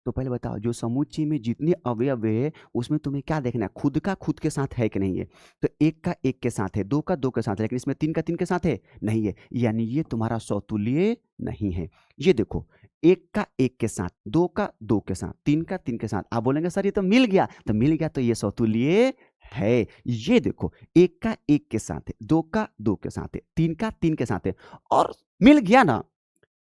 तो पहले बताओ, जो समुच्चय में जितने अवयव है उसमें तुम्हें क्या देखना है, खुद का खुद के साथ है कि नहीं है। तो एक का एक के साथ है, दो का दो के साथ है, लेकिन इसमें तीन का तीन के साथ है, नहीं है, यानी ये तुम्हारा स्वतुल्य नहीं है। ये देखो, एक का एक के साथ, दो का दो के साथ, तीन का तीन के साथ। आप बोलेंगे सर ये तो मिल गया, तो मिल गया तो ये स्वतुल्य है। ये देखो, एक का एक के साथ है, दो का दो के साथ है, तीन का तीन के साथ है, और मिल गया ना,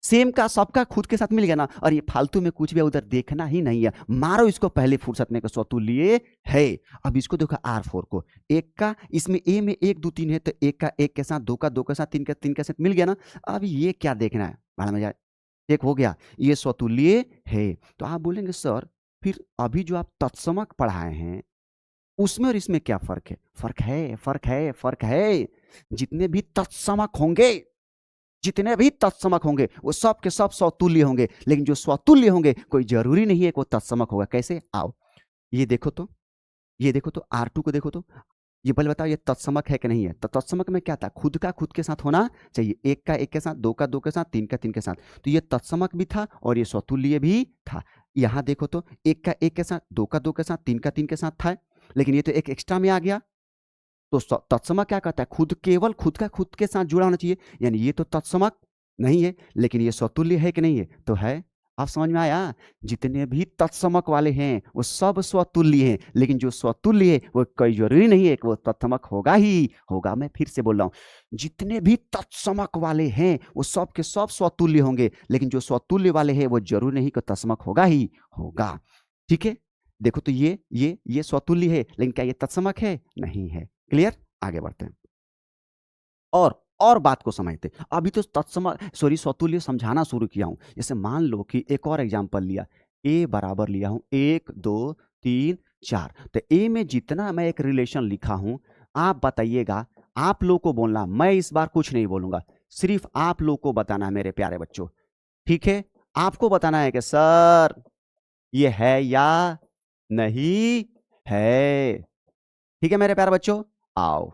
सेम का सबका खुद के साथ मिल गया ना, और ये फालतू में कुछ भी उधर देखना ही नहीं है, मारो इसको पहले फुर्सत में, स्वतुल्य है। अब इसको देखो R4 को, एक का, इसमें ए में 1 2 3 है, तो एक का एक के साथ, दो का दो के साथ, तीन का तीन के साथ मिल गया ना। अब ये क्या देखना है, बड़ा मजा, एक हो गया, ये स्वतुल्य है। तो आप बोलेंगे सर फिर अभी जो आप तत्समक पढ़ाए हैं उसमें और इसमें क्या फर्क है? फर्क है, फर्क है, फर्क है। जितने भी तत्समक होंगे, जितने भी तत्समक होंगे वो सब के सब स्वतुल्य होंगे, लेकिन जो स्वतुल्य होंगे कोई जरूरी नहीं है कि वो तत्समक होगा। कैसे? आओ ये देखो तो, ये देखो तो, R2 को देखो तो, ये पहले बताओ ये तत्समक है कि नहीं है। तो तत्समक में क्या था, खुद का खुद के साथ होना चाहिए, एक का एक के साथ, दो का दो के साथ, तीन का तीन के साथ। तो ये तत्समक भी था और ये स्वतुल्य भी था। यहां देखो तो, एक का एक के साथ, दो का दो के साथ, तीन का तीन के साथ था, लेकिन ये तो एक एक्स्ट्रा में आ गया। तो तत्समक क्या कहता है, खुद, केवल खुद का खुद के साथ जुड़ा होना चाहिए, यानी ये तो तत्समक नहीं है, लेकिन ये स्वतुल्य है कि नहीं है, तो है। आप समझ में आया? जितने भी तत्समक वाले हैं वो सब स्वतुल्य हैं, लेकिन जो स्वतुल्य है वो कोई जरूरी नहीं है कि वो तत्समक होगा ही होगा। मैं फिर से बोल रहा हूं, जितने भी तत्समक वाले हैं वो सब के सब स्वतुल्य होंगे, लेकिन जो स्वतुल्य वाले हैं वो जरूरी नहीं कि तत्समक होगा ही होगा। ठीक है, देखो तो ये स्वतुल्य है, लेकिन क्या ये तत्समक है? नहीं है। क्लियर? आगे बढ़ते हैं और बात को समझते। अभी तो तत्समक, सॉरी, स्वतुल्य समझाना शुरू किया हूं। जैसे मान लो कि एक और एग्जांपल लिया, ए बराबर लिया हूं 1 2 3 4। तो ए में जितना मैं एक रिलेशन लिखा हूं, आप बताइएगा, आप लोग को बोलना, मैं इस बार कुछ नहीं बोलूंगा, सिर्फ आप लोग को बताना है मेरे प्यारे बच्चों। ठीक है, आपको बताना है कि सर ये है या नहीं है। ठीक है मेरे प्यारे बच्चों, आओ।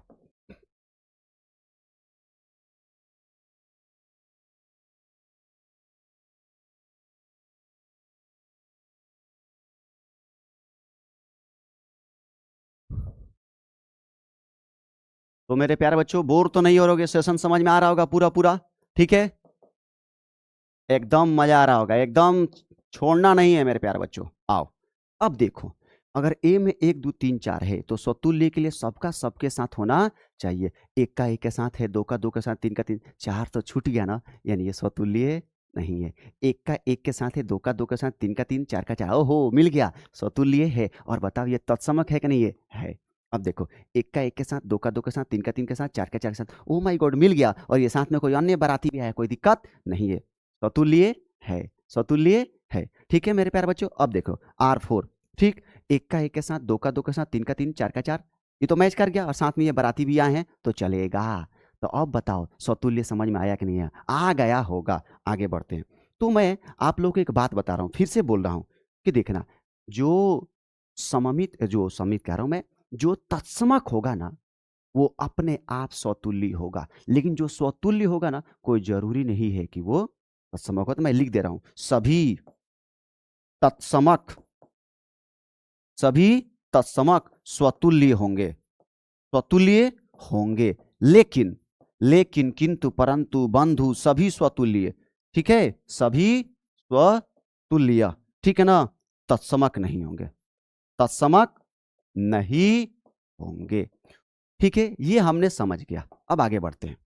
तो मेरे प्यारे बच्चों, बोर तो नहीं हो रहोगे, सेशन समझ में आ रहा होगा पूरा पूरा? ठीक है, एकदम मजा आ रहा होगा, एकदम छोड़ना नहीं है मेरे प्यारे बच्चों। आओ, अब देखो, अगर ए में 1 2 3 4 है तो स्वतुल्य के लिए सबका सबके साथ होना चाहिए। एक का एक के साथ है, दो का दो के साथ, तीन का तीन, चार तो छूट गया ना, यानी ये स्वतुल्य नहीं है। एक का एक के साथ है, दो का दो के साथ, तीन का तीन, चार का चार, ओहो मिल गया, स्वतुल्य है। और बताओ ये तत्समक है कि नहीं? है। अब देखो, एक का एक के साथ, दो का दो के साथ, तीन का तीन के साथ, चार का चार के साथ, ओ माय गॉड मिल गया। और ये साथ में कोई अन्य बाराती भी आया, कोई दिक्कत नहीं है, स्वतुल्य है, स्वतुल्य है। ठीक है मेरे प्यारे बच्चों, अब देखो R4, ठीक, एक का एक के साथ, दो का दो के साथ, तीन का तीन, चार का चार, ये तो मैच कर गया, और साथ में ये बाराती भी आए हैं तो चलेगा। तो अब बताओ स्वतुल्य समझ में आया कि नहीं आया? आ गया होगा। आगे बढ़ते हैं। तो मैं आप लोग को एक बात बता रहा हूं, फिर से बोल रहा हूं कि देखना, जो सममित, जो समित कह रहा हूं मैं, जो तत्समक होगा ना वो अपने आप स्वतुल्य होगा, लेकिन जो स्वतुल्य होगा ना कोई जरूरी नहीं है कि वो तत्समक हो। तो मैं लिख दे रहा हूं, सभी तत्समक, सभी तत्समक स्वतुल्य होंगे, स्वतुल्य होंगे, लेकिन, लेकिन, किंतु, परंतु, बंधु, सभी स्वतुल्य। ठीक है, सभी स्वतुल्य, ठीक है ना, तत्समक नहीं होंगे, तत्समक नहीं होंगे। ठीक है, ये हमने समझ गया। अब आगे बढ़ते हैं।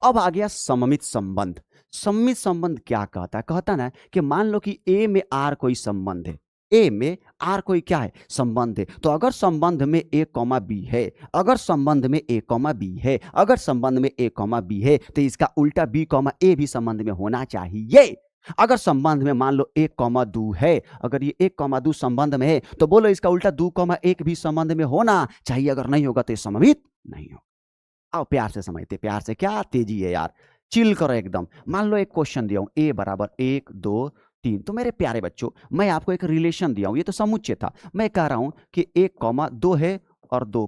अब आ गया सममित संबंध। सममित संबंध क्या कहता है? कहता ना कि मान लो कि ए में आर कोई संबंध है, ए में आर कोई क्या है? संबंध है। तो अगर संबंध में ए कॉमा बी है, अगर संबंध में ए कॉमा बी है, अगर संबंध में ए कॉमा बी है, तो इसका उल्टा बी कॉमा ए भी संबंध में होना चाहिए। अगर संबंध में मान लो 1,2 है, अगर ये 1,2 संबंध में है, तो बोलो इसका उल्टा 2,1 भी संबंध में होना चाहिए। अगर नहीं होगा तो ये सममित नहीं होगा। आओ प्यार से समझते, प्यार से, क्या तेजी है यार, चिल करो एकदम। मान लो एक क्वेश्चन दिया हूं, ए बराबर 1 2 3। तो मेरे प्यारे बच्चों, मैं आपको एक रिलेशन दिया हूं, ये तो समुच्चय था। मैं कह रहा हूं कि 1 2 है और 2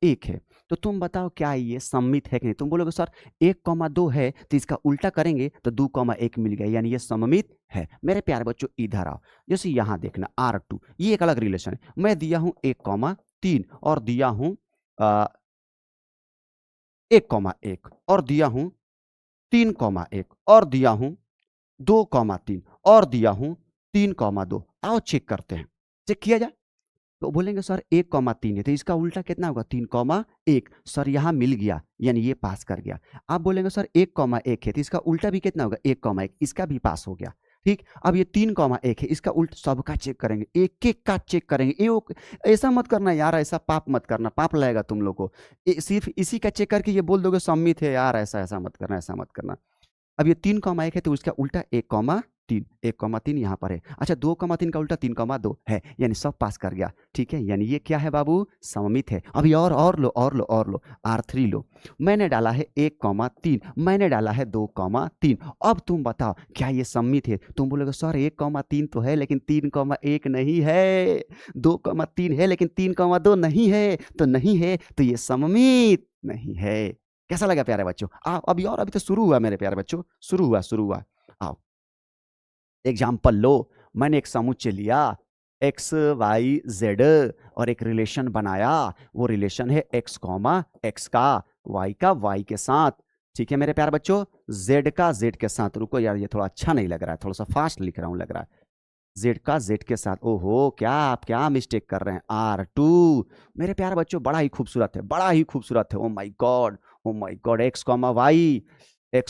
1 है। तो तुम बताओ क्या ये सममित है कि नहीं? तुम बोलोगे सर 1 2 है तो इसका उल्टा करेंगे तो 2 1 मिल गया, यानी ये सममित है। मेरे प्यारे बच्चों इधर आओ, जैसे यहां देखना R2, ये एक अलग रिलेशन है। मैं दिया हूं 1 3 और दिया हूं 1 1 और दिया हूं 3 1 और दिया हूं 2 3 और दिया हूं 3 2। आओ चेक करते हैं, चेक किया जाए। तो बोलेंगे सर 1 3 है तो इसका उल्टा कितना होगा? 3 1। सर यहाँ मिल गया, यानी ये पास कर गया। आप बोलेंगे सर 1 1 है तो इसका उल्टा भी कितना होगा? 1 1, इसका भी पास हो गया। ठीक, अब ये 3 1 है, इसका उल्टा सबका चेक करेंगे, एक एक का चेक करेंगे। ऐसा मत करना यार, ऐसा पाप मत करना, पाप लगेगा तुम लोग को। सिर्फ इसी का चेक करके ये बोल दोगे सम्मित है यार, ऐसा ऐसा मत करना, ऐसा मत करना। अब ये 3 1 है तो उसका उल्टा 1 3, 1 3 यहाँ पर है। अच्छा 2 3 का उल्टा 3 2 है, यानी सब पास कर गया। ठीक है, यानी ये क्या है बाबू? सममित है। अभी और लो और लो और लो, R3 लो। मैंने डाला है 1 3, मैंने डाला है 2 3। अब तुम बताओ क्या ये सममित है? तुम बोलोगे सर 1 3 तो है लेकिन 3 1 नहीं है, 2 3 है लेकिन 3 2 नहीं है, तो नहीं है तो ये सममित नहीं है। कैसा लगा प्यारे बच्चों? आओ अभी, और अभी तो शुरू हुआ मेरे प्यारे बच्चों, शुरू हुआ। आओ एग्जाम्पल लो। मैंने एक समुच्चय लिया एक्स वाई जेड और एक रिलेशन बनाया। वो रिलेशन है एक्स का वाई के साथ। ठीक है मेरे प्यारे बच्चों, जेड का जेड के साथ। रुको यार, ये थोड़ा अच्छा नहीं लग रहा है, थोड़ा सा फास्ट लिख रहा हूं लग रहा है। जेड का जेड के साथ। ओहो, क्या आप क्या मिस्टेक कर रहे हैं? R2। मेरे प्यारे बच्चों बड़ा ही खूबसूरत है, बड़ा ही खूबसूरत है। Oh my God, oh my God, x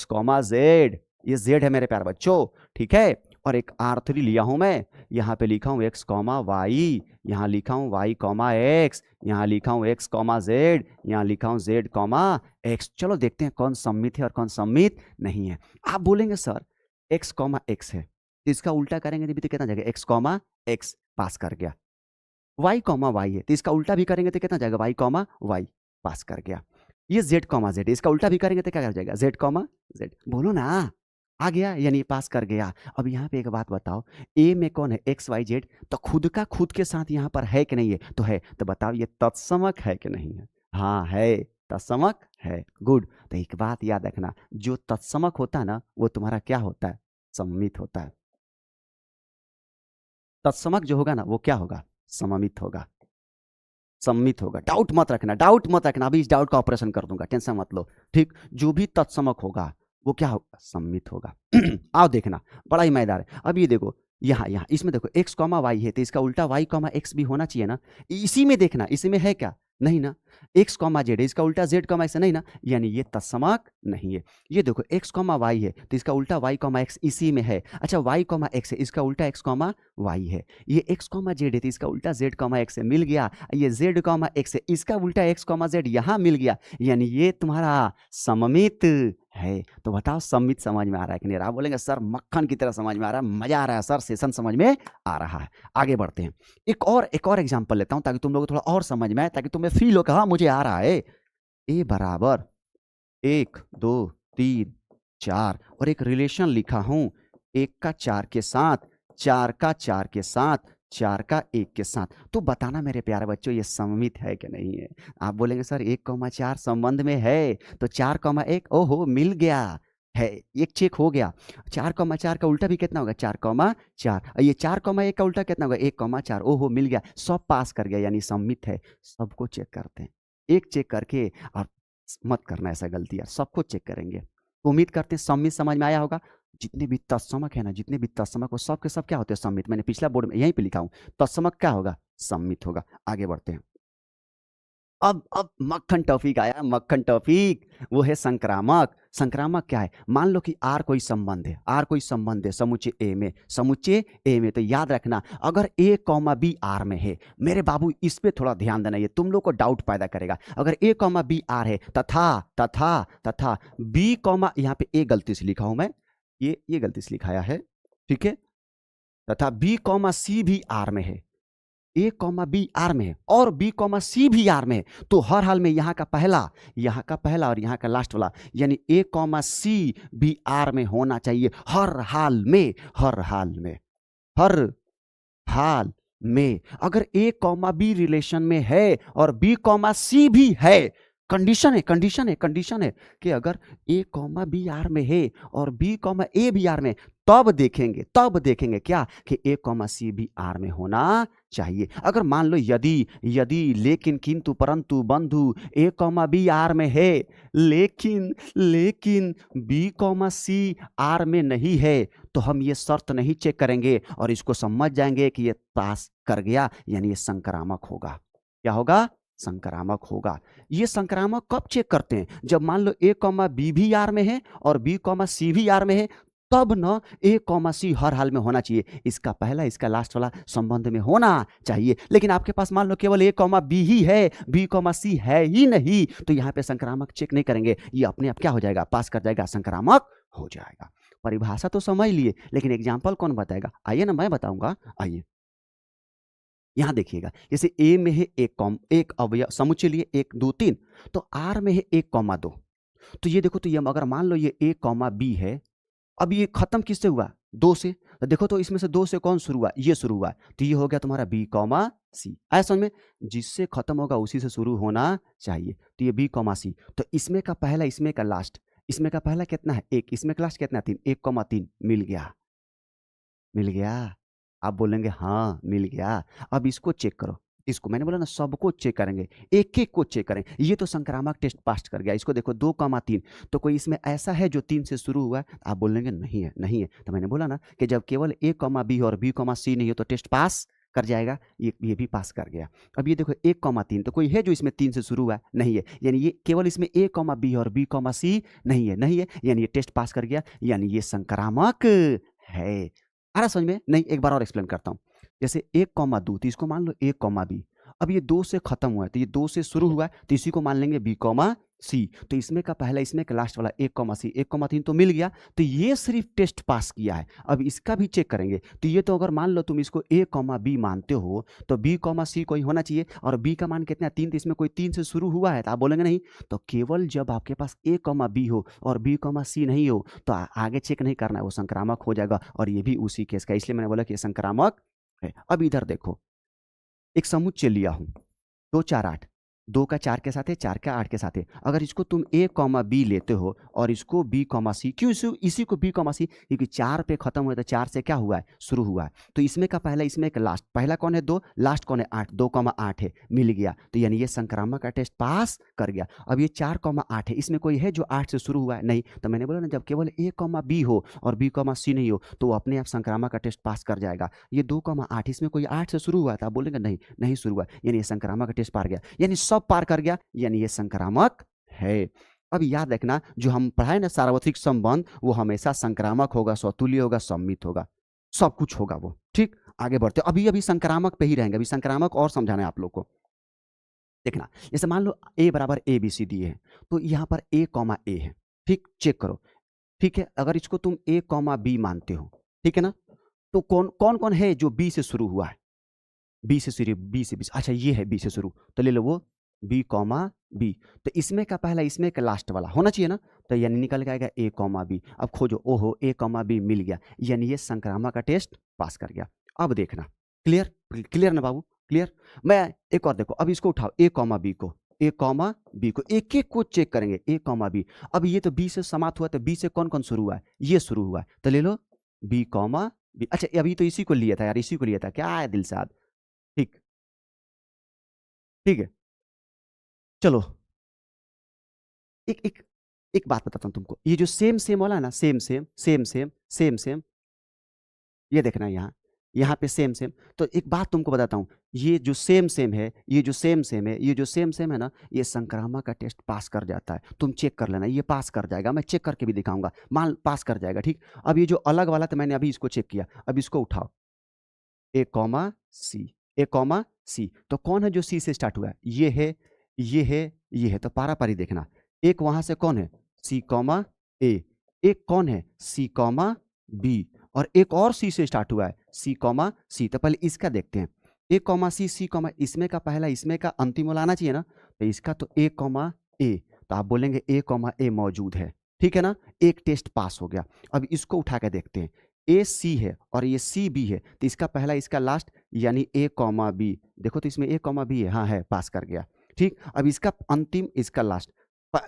comma Z, ये जेड है मेरे प्यारे बच्चों। ठीक है, और एक R3 लिया हूं मैं, यहाँ पे लिखा हूं एक्स कॉमा वाई, यहाँ लिखा हूं वाई कॉमा एक्स, यहाँ लिखा हूं एक्स कॉमा जेड, यहाँ लिखा हूं जेड कॉमा एक्स। चलो देखते हैं कौन सम्मित है और कौन सम्मित नहीं है। आप बोलेंगे सर एक्स कॉमा एक्स है तो इसका उल्टा करेंगे तो कितना जाएगा? एक्स कॉमा एक्स, पास कर गया। वाई कॉमा वाई है तो इसका उल्टा भी करेंगे तो कितना जाएगा? वाई कॉमा वाई, पास कर गया। ये जेड कॉमा जेड, इसका उल्टा भी करेंगे तो क्या कर जाएगा? Z comma Z. बोलो ना, आ गया, यानी पास कर गया। अब यहाँ पे एक बात बताओ, ए में कौन है? एक्स वाई जेड, तो खुद का खुद के साथ यहाँ पर है कि नहीं है? तो है, तो बताओ ये तत्समक है कि नहीं है? हाँ है, तत्समक है। गुड। तो एक बात याद रखना, जो तत्समक होता है ना वो तुम्हारा क्या होता है? सम्मित होता है। तत्समक जो होगा ना वो क्या होगा? सममित होगा, सम्मित होगा। डाउट मत रखना, डाउट मत रखना, अभी इस डाउट का ऑपरेशन कर दूंगा, टेंशन मत लो। ठीक, जो भी तत्समक होगा वो क्या होगा? सम्मित होगा। आओ देखना, बड़ा ही मजेदार है। अब ये देखो, यहाँ इसमें देखो एक्स कॉमा वाई है तो इसका उल्टा वाई कॉमा एक्स भी होना चाहिए ना। इसी में देखना, इसी में है क्या? नहीं ना। एक्स कॉमा जेड है, इसका उल्टा जेड कॉमा एक्स है, नहीं ना, यानी ये तत्समक नहीं है। ये देखो एक्स कॉमा वाई है तो इसका उल्टा वाई कॉमा एक्स इसी में है। अच्छा वाई कॉमा एक्स है, इसका उल्टा एक्स कॉमा वाई है। ये एक्स कॉमा जेड है तो इसका उल्टा जेड कॉमा एक्स है, मिल गया। ये जेड कॉमा एक्स है, इसका उल्टा एक्स कॉमा जेड यहाँ मिल गया, यानी ये तुम्हारा सममित है। तो बताओ सम्मित समझ में आ रहा है कि नहीं? आप बोलेंगे सर मक्खन की तरह समझ में आ रहा है, मजा आ रहा है सर, सेशन समझ में आ रहा है। आगे बढ़ते हैं, एक और एग्जांपल लेता हूं ताकि तुम लोग को थोड़ा और समझ में आए, ताकि तुम्हें फील हो कि हाँ मुझे आ रहा है। ए बराबर 1 2 3 4 और एक रिलेशन लिखा हूं 1 का 4 के साथ, 4 का 4 के साथ, 4 का 1 के साथ। तो बताना मेरे प्यारे बच्चों ये सममित है कि नहीं है? आप बोलेंगे सर 1 4 संबंध में है तो 4 1, ओहो मिल गया है, एक चेक हो गया। 4 4 का उल्टा भी कितना होगा? 4 4। ये 4 1 का उल्टा कितना होगा? 1 4, ओहो मिल गया, सब पास कर गया, यानी सम्मित है। सबको चेक करते हैं, एक चेक करके, और मत करना ऐसा गलती यार, सबको चेक करेंगे। तो उम्मीद करते हैं सम्मित समझ में आया होगा। जितने भी तत्समक है ना, जितने भी तत्समक वो सब के सब क्या होते हैं? सम्मित। मैंने पिछला बोर्ड में यहीं पे लिखा हूं, तत्समक क्या होगा? सम्मित होगा। आगे बढ़ते हैं। अब मक्खन टॉपिक आया, मक्खन टॉपिक, वो है संक्रामक। संक्रामक क्या है? मान लो कि आर कोई संबंध है, आर कोई संबंध है समुच्चय ए में, समुच्चय ए में। तो याद रखना अगर ए कॉमा बी आर में है, मेरे बाबू इस पे थोड़ा ध्यान देना, ये तुम लोग को डाउट पैदा करेगा। अगर ए कॉमा बी आर है तथा तथा तथा बी कॉमा, यहाँ पे ए गलती से लिखा हूं मैं, ये गलती से लिखाया है, ठीक है, तथा बी कॉमा सी भी आर में है, ए कॉमा बी आर में है और बी कॉमा सी भी आर में है, तो हर हाल में यहाँ का पहला और यहाँ का लास्ट वाला यानी ए कॉमा सी भी आर में होना चाहिए हर हाल में। हर हाल में अगर ए कॉमा बी रिलेशन में है और बी कॉमा सी भी है, कंडीशन है कि अगर ए कॉमा बी आर में है और बी कॉमा ए भी आर में, तब देखेंगे क्या कि ए कॉमा सी भी आर में होना चाहिए। अगर मान लो यदि लेकिन किंतु परंतु बंधु ए कॉमा बी आर में है लेकिन बी कॉमा सी आर में नहीं है, तो हम ये शर्त नहीं चेक करेंगे और इसको समझ जाएंगे कि ये पास कर गया, यानी ये संक्रामक होगा। क्या होगा? संक्रामक होगा। ये संक्रामक कब चेक करते हैं? जब मान लो ए कॉमा बी भी आर में है और बी कॉमा सी भी आर में है, तब न ए कॉमा सी हर हाल में होना चाहिए। इसका पहला इसका लास्ट वाला संबंध में होना चाहिए। लेकिन आपके पास मान लो केवल ए कॉमा बी ही है, बी कॉमा सी है ही नहीं, तो यहाँ पे संक्रामक चेक नहीं करेंगे, ये अपने आप क्या हो जाएगा? पास कर जाएगा, संक्रामक हो जाएगा। परिभाषा तो समझ लिए, लेकिन एग्जाम्पल कौन बताएगा? आइए ना, मैं बताऊंगा। आइए यहां देखिएगा, जैसे ए में है एक अवयव समुच्चय लिए 1 2 3, तो आर में है 1 कॉमा 2, तो ये देखो, तो ये अगर मान लो ये ए कॉमा बी है, अब ये खत्म किससे हुआ? 2 से। तो देखो, तो इसमें से 2 से कौन शुरू हुआ? ये शुरू हुआ, तो ये हो गया तुम्हारा बी कॉमा सी। आया समझ में? जिससे खत्म होगा उसी से शुरू होना चाहिए, तो ये बी कॉमा सी। तो इसमें का पहला, इसमें का लास्ट, इसमें का पहला कितना है? 1, इसमें का लास्ट कितना है? 3, 1 कॉमा 3 मिल गया। आप बोलेंगे हाँ मिल गया। अब इसको चेक करो, इसको मैंने बोला ना, सबको चेक करेंगे, एक एक को चेक करें। ये तो संक्रामक टेस्ट पास कर गया। इसको देखो 2 कॉमा 3, तो कोई इसमें ऐसा है जो 3 से शुरू हुआ है? आप बोलेंगे नहीं है। तो मैंने बोला ना कि जब केवल ए कॉमा बी और बी कॉमा सी नहीं हो तो टेस्ट पास कर जाएगा। ये भी पास कर गया। अब ये देखो 1 कॉमा 3, तो कोई है जो इसमें 3 से शुरू हुआ है? नहीं है, यानी ये केवल इसमें ए कॉमा बी और बी कॉमा सी नहीं है, यानी ये टेस्ट पास कर गया, यानी ये संक्रामक है। आ रहा समझ में? नहीं, एक बार और एक्सप्लेन करता हूँ। जैसे 1 कॉमा 2, तो इसको मान लो 1 कॉमा बी। अब ये 2 से खत्म हुआ है, तो ये 2 से शुरू हुआ है, तो इसी को मान लेंगे बी कॉमा सी। तो इसमें का पहला, इसमें का लास्ट वाला 1 कॉमा सी, 1 कॉमा 3 तो मिल गया, तो ये सिर्फ टेस्ट पास किया है। अब इसका भी चेक करेंगे, तो ये तो अगर मान लो तुम इसको ए कॉमा बी मानते हो, तो बी कॉमा सी कोई होना चाहिए, और बी का मान कितना है? 3, तो इसमें कोई 3 से शुरू हुआ है, तो आप बोलेंगे नहीं। तो केवल जब आपके पास ए कॉमा बी हो और बी कॉमा सी नहीं हो, तो आगे चेक नहीं करना है, वो संक्रामक हो जाएगा। और ये भी उसी केस का, इसलिए मैंने बोला कि ये संक्रामक है। अब इधर देखो, एक समुच्चय लिया हूं, 2 4 8, 2 का 4 के साथ है, 4 का 8 के साथ है। अगर इसको तुम ए कॉमा बी लेते हो और इसको बी कॉमा सी, क्यों इसी को बी कॉमा सी? क्योंकि 4 पे खत्म हुआ, तो 4 से क्या हुआ है? शुरू हुआ है। तो इसमें का पहला, इसमें का लास्ट, पहला कौन है? 2, लास्ट कौन है? 8, 2 कॉमा 8 है, मिल गया। तो यानी ये संक्रामक का टेस्ट पास कर गया। अब ये 4 कॉमा 8 है, इसमें कोई है जो 8 से शुरू हुआ है? नहीं। तो मैंने बोला ना, जब केवल ए कॉमा बी हो और बी कॉमा सी नहीं हो, तो वो अपने आप संक्रामक का टेस्ट पास कर जाएगा। ये 2 कॉमा 8, इसमें कोई 8 से शुरू हुआ था? आप बोलेंगे नहीं शुरू हुआ, यानी ये संक्रामक का टेस्ट पार गया, यानी सब पार कर गया, यानी ये संक्रामक है। अब याद रखना, जो हम पढ़ाए ना सार्वत्रिक संबंध, वो हमेशा संक्रामक होगा, स्वतुल्य होगा, सम्मित होगा, सब कुछ होगा वो। ठीक, आगे बढ़ते, अभी संक्रामक पे ही रहेंगे। अभी संक्रामक और समझाना है आप लोग को। देखना, जैसे मान लो ए बराबर ए बी सी डी है, तो यहाँ पर ए कॉमा ए है। ठीक, चेक करो। ठीक है, अगर इसको तुम ए कॉमा बी मानते हो, ठीक है ना, तो कौन कौन है जो बी से शुरू हुआ है? बी से शुरू, बी से बी, अच्छा ये है बी से शुरू, तो ले लो वो बी कॉमा बी। तो इसमें का पहला, इसमें का लास्ट वाला होना चाहिए ना, तो यानी निकल के आएगा ए कॉमा बी। अब खोजो, ओहो ए कॉमा बी मिल गया, यानी ये संक्रामक का टेस्ट पास कर गया। अब देखना, क्लियर ना बाबू? क्लियर? मैं एक और देखो, अब इसको उठाओ, ए कॉमा बी को, ए कॉमा बी को एक एक को चेक करेंगे, ए कॉमा बी। अब ये तो बी से समाप्त हुआ, तो बी से कौन कौन शुरू हुआ है? ये शुरू हुआ है, तो ले लो बी कॉमा बी। अच्छा, अभी तो इसी को लिया था यार, इसी को लिया था, क्या है दिल साहब? ठीक, ठीक है, चलो एक एक एक बात बताता हूँ तुमको, ये जो सेम सेम वाला है ना, same same same same same same, ये देखना यहाँ पे सेम सेम। तो एक बात तुमको बताता हूँ, ये जो सेम सेम है, ये जो सेम सेम है, ये जो सेम सेम है ना, ये संक्रामक का टेस्ट पास कर जाता है। तुम चेक कर लेना, ये पास कर जाएगा, मैं चेक करके भी दिखाऊंगा, मान पास कर जाएगा। ठीक, अब ये जो अलग वाला था, मैंने अभी इसको चेक किया, अब इसको उठाओ, ए कॉमा सी, ए कॉमा सी, तो कौन है जो सी से स्टार्ट हुआ है? ये है, ये है, ये है, तो पारा पारी देखना। एक वहां से कौन है? सी कॉमा ए। एक कौन है? C comma B. और एक और सी से स्टार्ट हुआ है, सी कॉमा सी। तो पहले इसका देखते हैं, ए कॉमा सी कॉमा, इसमें का पहला इसमें का अंतिम वाला आना चाहिए ना, तो इसका तो ए कॉमा ए, तो आप बोलेंगे ए कॉमा ए मौजूद है, ठीक है ना, एक टेस्ट पास हो गया। अब इसको उठा के देखते हैं, ए सी है और ये सी बी है, तो इसका पहला इसका लास्ट यानी ए कॉमा बी, देखो तो इसमें ए कॉमा बी है, हाँ है, पास कर गया। ठीक, अब इसका अंतिम इसका लास्ट,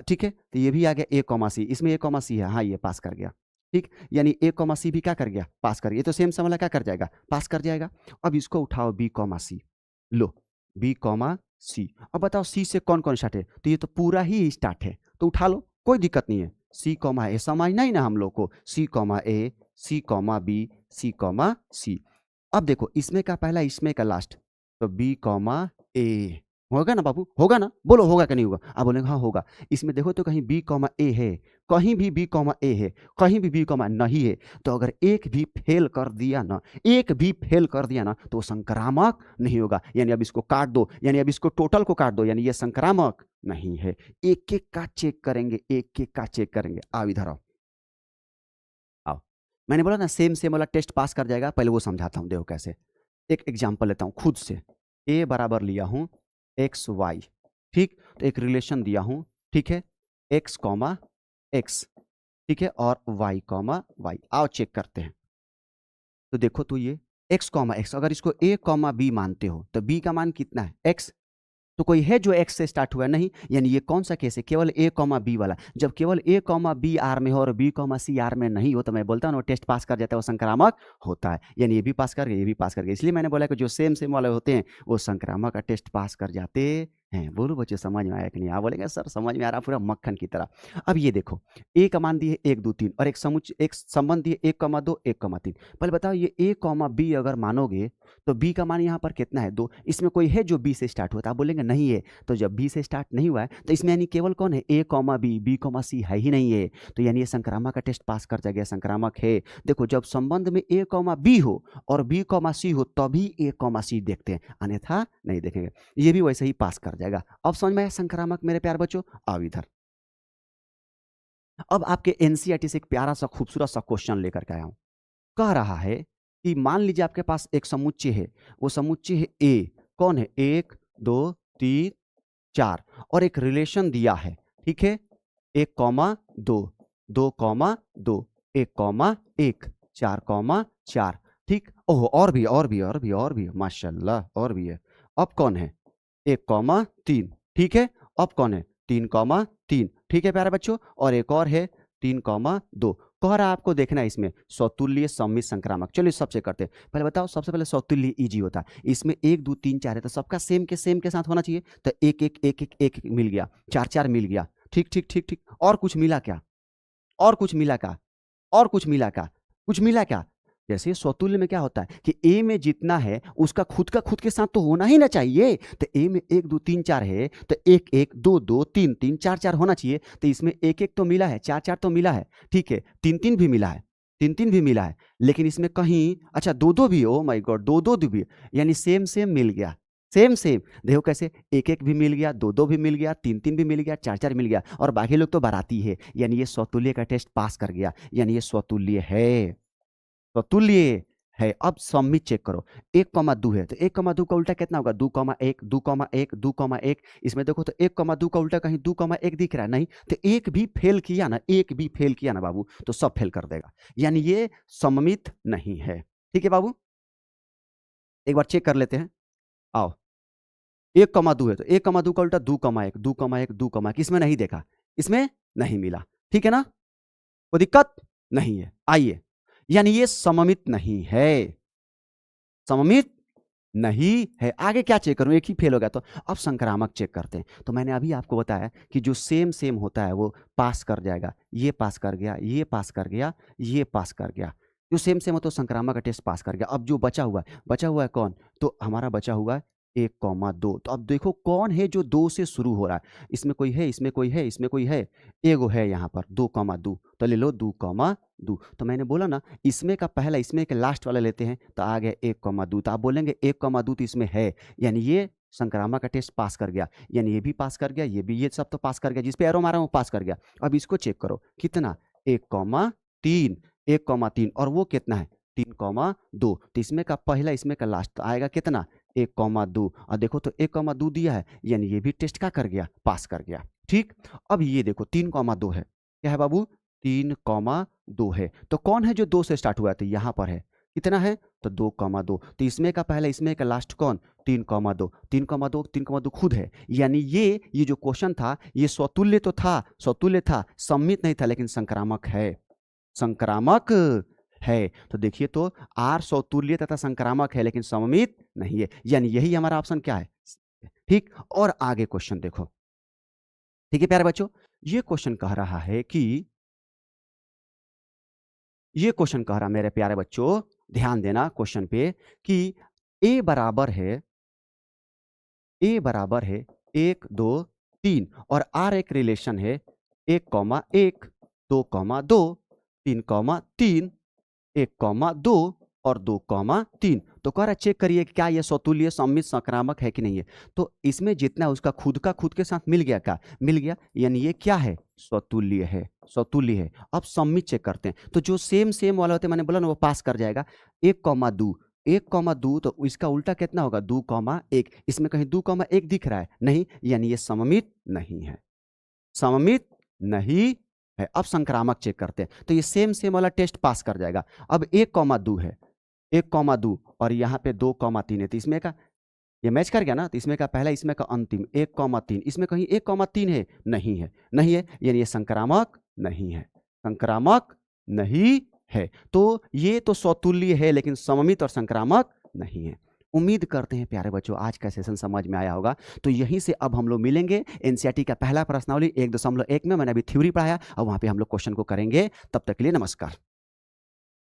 ठीक है, तो ये भी आ गया ए कॉमा सी, इसमें ए कॉमा सी है, हाँ ये पास कर गया। ठीक, यानी ए कॉमा सी भी क्या कर गया, पास कर गया, ये तो सेम वाला क्या कर जाएगा, पास कर जाएगा। अब इसको उठाओ बी कॉमा सी, लो बी कॉमा सी, अब बताओ सी से कौन कौन स्टार्ट है, तो ये तो पूरा ही स्टार्ट है, तो उठा लो, कोई दिक्कत नहीं है। सी कॉमा ए समझना ही ना हम लोग को, सी कॉमा ए, C comma B, C comma सी। अब देखो इसमें का पहला इसमें का लास्ट, तो बी कॉमा ए, होगा ना बाबू, होगा ना, बोलो होगा कि नहीं होगा, आप बोलेंगे हाँ होगा। इसमें देखो तो कहीं बी कॉमा ए है, कहीं भी बी कॉमा ए है, कहीं भी बी कॉमा नहीं है, तो अगर एक भी फेल कर दिया ना, एक भी फेल कर दिया ना, तो संक्रामक नहीं होगा, यानी अब इसको काट दो, यानी अब इसको टोटल को काट दो, यानी ये संक्रामक नहीं है। एक एक का चेक करेंगे, एक एक का चेक करेंगे। आओ इधर आओ, आओ, मैंने बोला ना सेम सेम वाला टेस्ट पास कर जाएगा, पहले वो समझाता हूँ, देखो कैसे। एक एग्जाम्पल लेता हूँ खुद से, ए बराबर लिया हूँ एक्स वाई, ठीक, तो एक रिलेशन दिया हूँ, ठीक है, एक्स कॉमा एक्स, ठीक है, और वाई कॉमा वाई। आओ चेक करते हैं, तो देखो तो ये एक्स कॉमा एक्स, अगर इसको ए कॉमा बी मानते हो तो बी का मान कितना है, एक्स, तो कोई है जो एक्स से स्टार्ट हुआ नहीं, यानी ये कौन सा केस है, केवल ए कॉमा बी वाला। जब केवल ए कॉमा बी आर में हो और बी कॉमा सी आर में नहीं हो, तो मैं बोलता हूँ टेस्ट पास कर जाता है, वो संक्रामक होता है, यानी ये भी पास कर गया, ये भी पास कर गया। इसलिए मैंने बोला कि जो सेम सेम वाले होते हैं वो संक्रामक का टेस्ट पास कर जाते हैं। बोलो बच्चे समझ में आया कि नहीं, आप बोलेंगे सर समझ में आ रहा पूरा मक्खन की तरह। अब ये देखो ए का मान दिए 1 2 3 और एक संबंध दिए 1,2 1,3। पहले बताओ ये ए कॉमा बी अगर मानोगे तो बी का मान यहाँ पर कितना है, 2। इसमें कोई है जो बी से स्टार्ट हुआ था, आप बोलेंगे नहीं है, तो जब बी से स्टार्ट नहीं हुआ है तो इसमें यानी केवल कौन है, ए कॉमा बी कॉमा सी है ही नहीं है, तो यानी ये संक्रामक का टेस्ट पास कर जाएगा, संक्रामक है। देखो जब संबंध में ए कॉमा बी हो और बी कॉमा सी हो तभी ए कॉमा सी देखते हैं, अन्यथा नहीं देखेंगे। ये भी वैसे ही पास कर जाएगा। अब समझ में आया संक्रामक मेरे प्यार बच्चों। आओ इधर, अब आपके एनसीईआरटी से एक प्यारा सा खूबसूरत सा क्वेश्चन लेकर के आया हूं। कह रहा है कि मान लीजिए आपके पास एक समुच्चय है, वो समुच्चय है ए, कौन है, 1 2 3 4, और एक रिलेशन दिया है, ठीक है, 1,2 2,2 1,1 4,4, ठीक, ओह और भी माशाल्लाह, और भी है। अब कौन है, 1,3, ठीक है, अब कौन है, 3,3, ठीक है प्यारे बच्चों, और एक और है 3,2। कह रहा है आपको देखना है इसमें स्वतुल्य सम्मित संक्रामक। चलिए सबसे करते हैं, पहले बताओ सबसे पहले स्वतुल्य इजी होता है, इसमें 1 2 3 4 है तो सबका सेम के साथ होना चाहिए, तो 1 1 1 1 1 मिल गया, 4 4 मिल गया, ठीक ठीक ठीक ठीक, और कुछ मिला क्या, और कुछ मिला क्या, और कुछ मिला क्या, कुछ मिला क्या। जैसे स्वतुल्य में क्या होता है कि ए में जितना है उसका खुद के साथ तो होना ही ना चाहिए, तो ए में 1 2 3 4 है तो 1 1 2 2 3 3 4 4 होना चाहिए, तो इसमें 1 1 तो मिला है, 4 4 तो मिला है, ठीक है, 3 3 भी मिला है, 3 3 भी मिला है, लेकिन इसमें कहीं अच्छा 2 2 भी, ओ माय गॉड 2 2 भी, यानी सेम सेम मिल गया, सेम सेम। देखो कैसे 1 1 भी मिल गया, 2 2 भी मिल गया, 3 3 भी मिल गया, 4 4 मिल गया, और बाकी लोग तो बाराती है, यानी ये स्वतुल्य का टेस्ट पास कर गया, यानी ये स्वतुल्य है, स्वतुल्य है। अब सम्मित चेक करो, 1,2 है तो 1,2 का उल्टा कितना होगा, 2,1 2,1 2,1। इसमें देखो तो 1,2 का उल्टा कहीं 2,1 दिख रहा है, नहीं, तो एक भी फेल किया ना, एक भी फेल किया ना बाबू तो सब फेल कर देगा, यानी ये सम्मित नहीं है, ठीक है बाबू। एक बार चेक कर लेते हैं, आओ 1,2 है तो 1,2 का उल्टा 2,1 2,1 2,1, इसमें नहीं देखा, इसमें नहीं मिला, ठीक है ना, कोई दिक्कत नहीं है। आइए, यानी ये सममित नहीं है, सममित नहीं है। आगे क्या चेक करूं, एक ही फेल हो गया, तो अब संक्रामक चेक करते हैं। तो मैंने अभी आपको बताया कि जो सेम सेम होता है वो पास कर जाएगा, ये पास कर गया, ये पास कर गया, ये पास कर गया, जो सेम सेम हो तो संक्रामक का टेस्ट पास कर गया। अब जो बचा हुआ है कौन, तो हमारा बचा हुआ है 1,2। तो अब देखो कौन है जो 2 से शुरू हो रहा है, इसमें कोई है, इसमें कोई है, इसमें कोई है, एगो है यहाँ पर 2,2, तो ले लो 2,2। तो मैंने बोला ना इसमें का पहला इसमें के लास्ट वाला लेते हैं, तो आ गया 1,2, तो आप बोलेंगे 1,2 तो इसमें है, यानी ये संक्रामक का टेस्ट पास कर गया, यानी ये भी पास कर गया, ये भी, ये सब तो पास कर गया, जिस पे एरो मारा वो पास कर गया। अब इसको चेक करो कितना, 1,3 1,3, और वो कितना है 3,2, तो इसमें का पहला इसमें का लास्ट तो आएगा कितना 1,2 और देखो तो 1,2 दिया है, यानी ये भी टेस्ट का कर गया, पास कर गया। ठीक, अब ये देखो 3,2 है, क्या है बाबू, 3,2 है, तो कौन है जो 2 से स्टार्ट हुआ है, तो यहाँ पर है, कितना है, तो 2,2, तो इसमें का पहला, इसमें का लास्ट कौन, 3,2, 3,2, 3,2 खुद है, यानी ये जो क्वेश्चन था ये स्वतुल्य तो था, स्वतुल्य था, सम्मित नहीं था, लेकिन संक्रामक है, संक्रामक है। तो देखिए तो आर स्वतुल्य तथा संक्रामक है, लेकिन सममित नहीं है, यानी यही हमारा ऑप्शन क्या है, ठीक। और आगे क्वेश्चन देखो, ठीक है प्यारे बच्चों, ये क्वेश्चन कह रहा है कि, ये क्वेश्चन कह रहा मेरे प्यारे बच्चों, ध्यान देना क्वेश्चन पे, कि ए बराबर है, ए बराबर है 1 2 3 और आर एक रिलेशन है 1,1 2,2 3,3 1,2 और 2,3, तो कह रहा चेक करिए कि क्या ये स्वतुल्य सम्मित संक्रामक है कि नहीं है। तो इसमें जितना उसका खुद का खुद के साथ मिल गया, क्या मिल गया, यानी ये क्या है, स्वतुल्य है, स्वतुल्य है। अब सम्मित चेक करते हैं, तो जो सेम सेम वाला होते हैं, मैंने बोला ना वो पास कर जाएगा। 1,2 1,2, तो इसका उल्टा कितना होगा, 2,1, इसमें कहीं 2,1 दिख रहा है, नहीं, यानी ये सममित नहीं है, सममित नहीं है। अब संक्रामक चेक करते हैं, तो ये सेम सेम वाला टेस्ट पास कर जाएगा। अब 1,2 है, 1,2 और यहाँ पे 2,3 है, तो इसमें का ये मैच कर गया ना, तो इसमें का पहला, इसमें का अंतिम 1,3, इसमें कहीं 1,3 है, नहीं है, नहीं है, यानी ये संक्रामक नहीं है, संक्रामक नहीं है। तो ये तो स्वतुल्य है, लेकिन सममित और संक्रामक नहीं है। उम्मीद करते हैं प्यारे बच्चों आज का सेशन समझ में आया होगा। तो यहीं से अब हम लोग मिलेंगे एनसीईआरटी का पहला प्रश्नावली 1.1 में, मैंने अभी थ्योरी पढ़ाया, और वहां पे हम लोग क्वेश्चन को करेंगे। तब तक के लिए नमस्कार।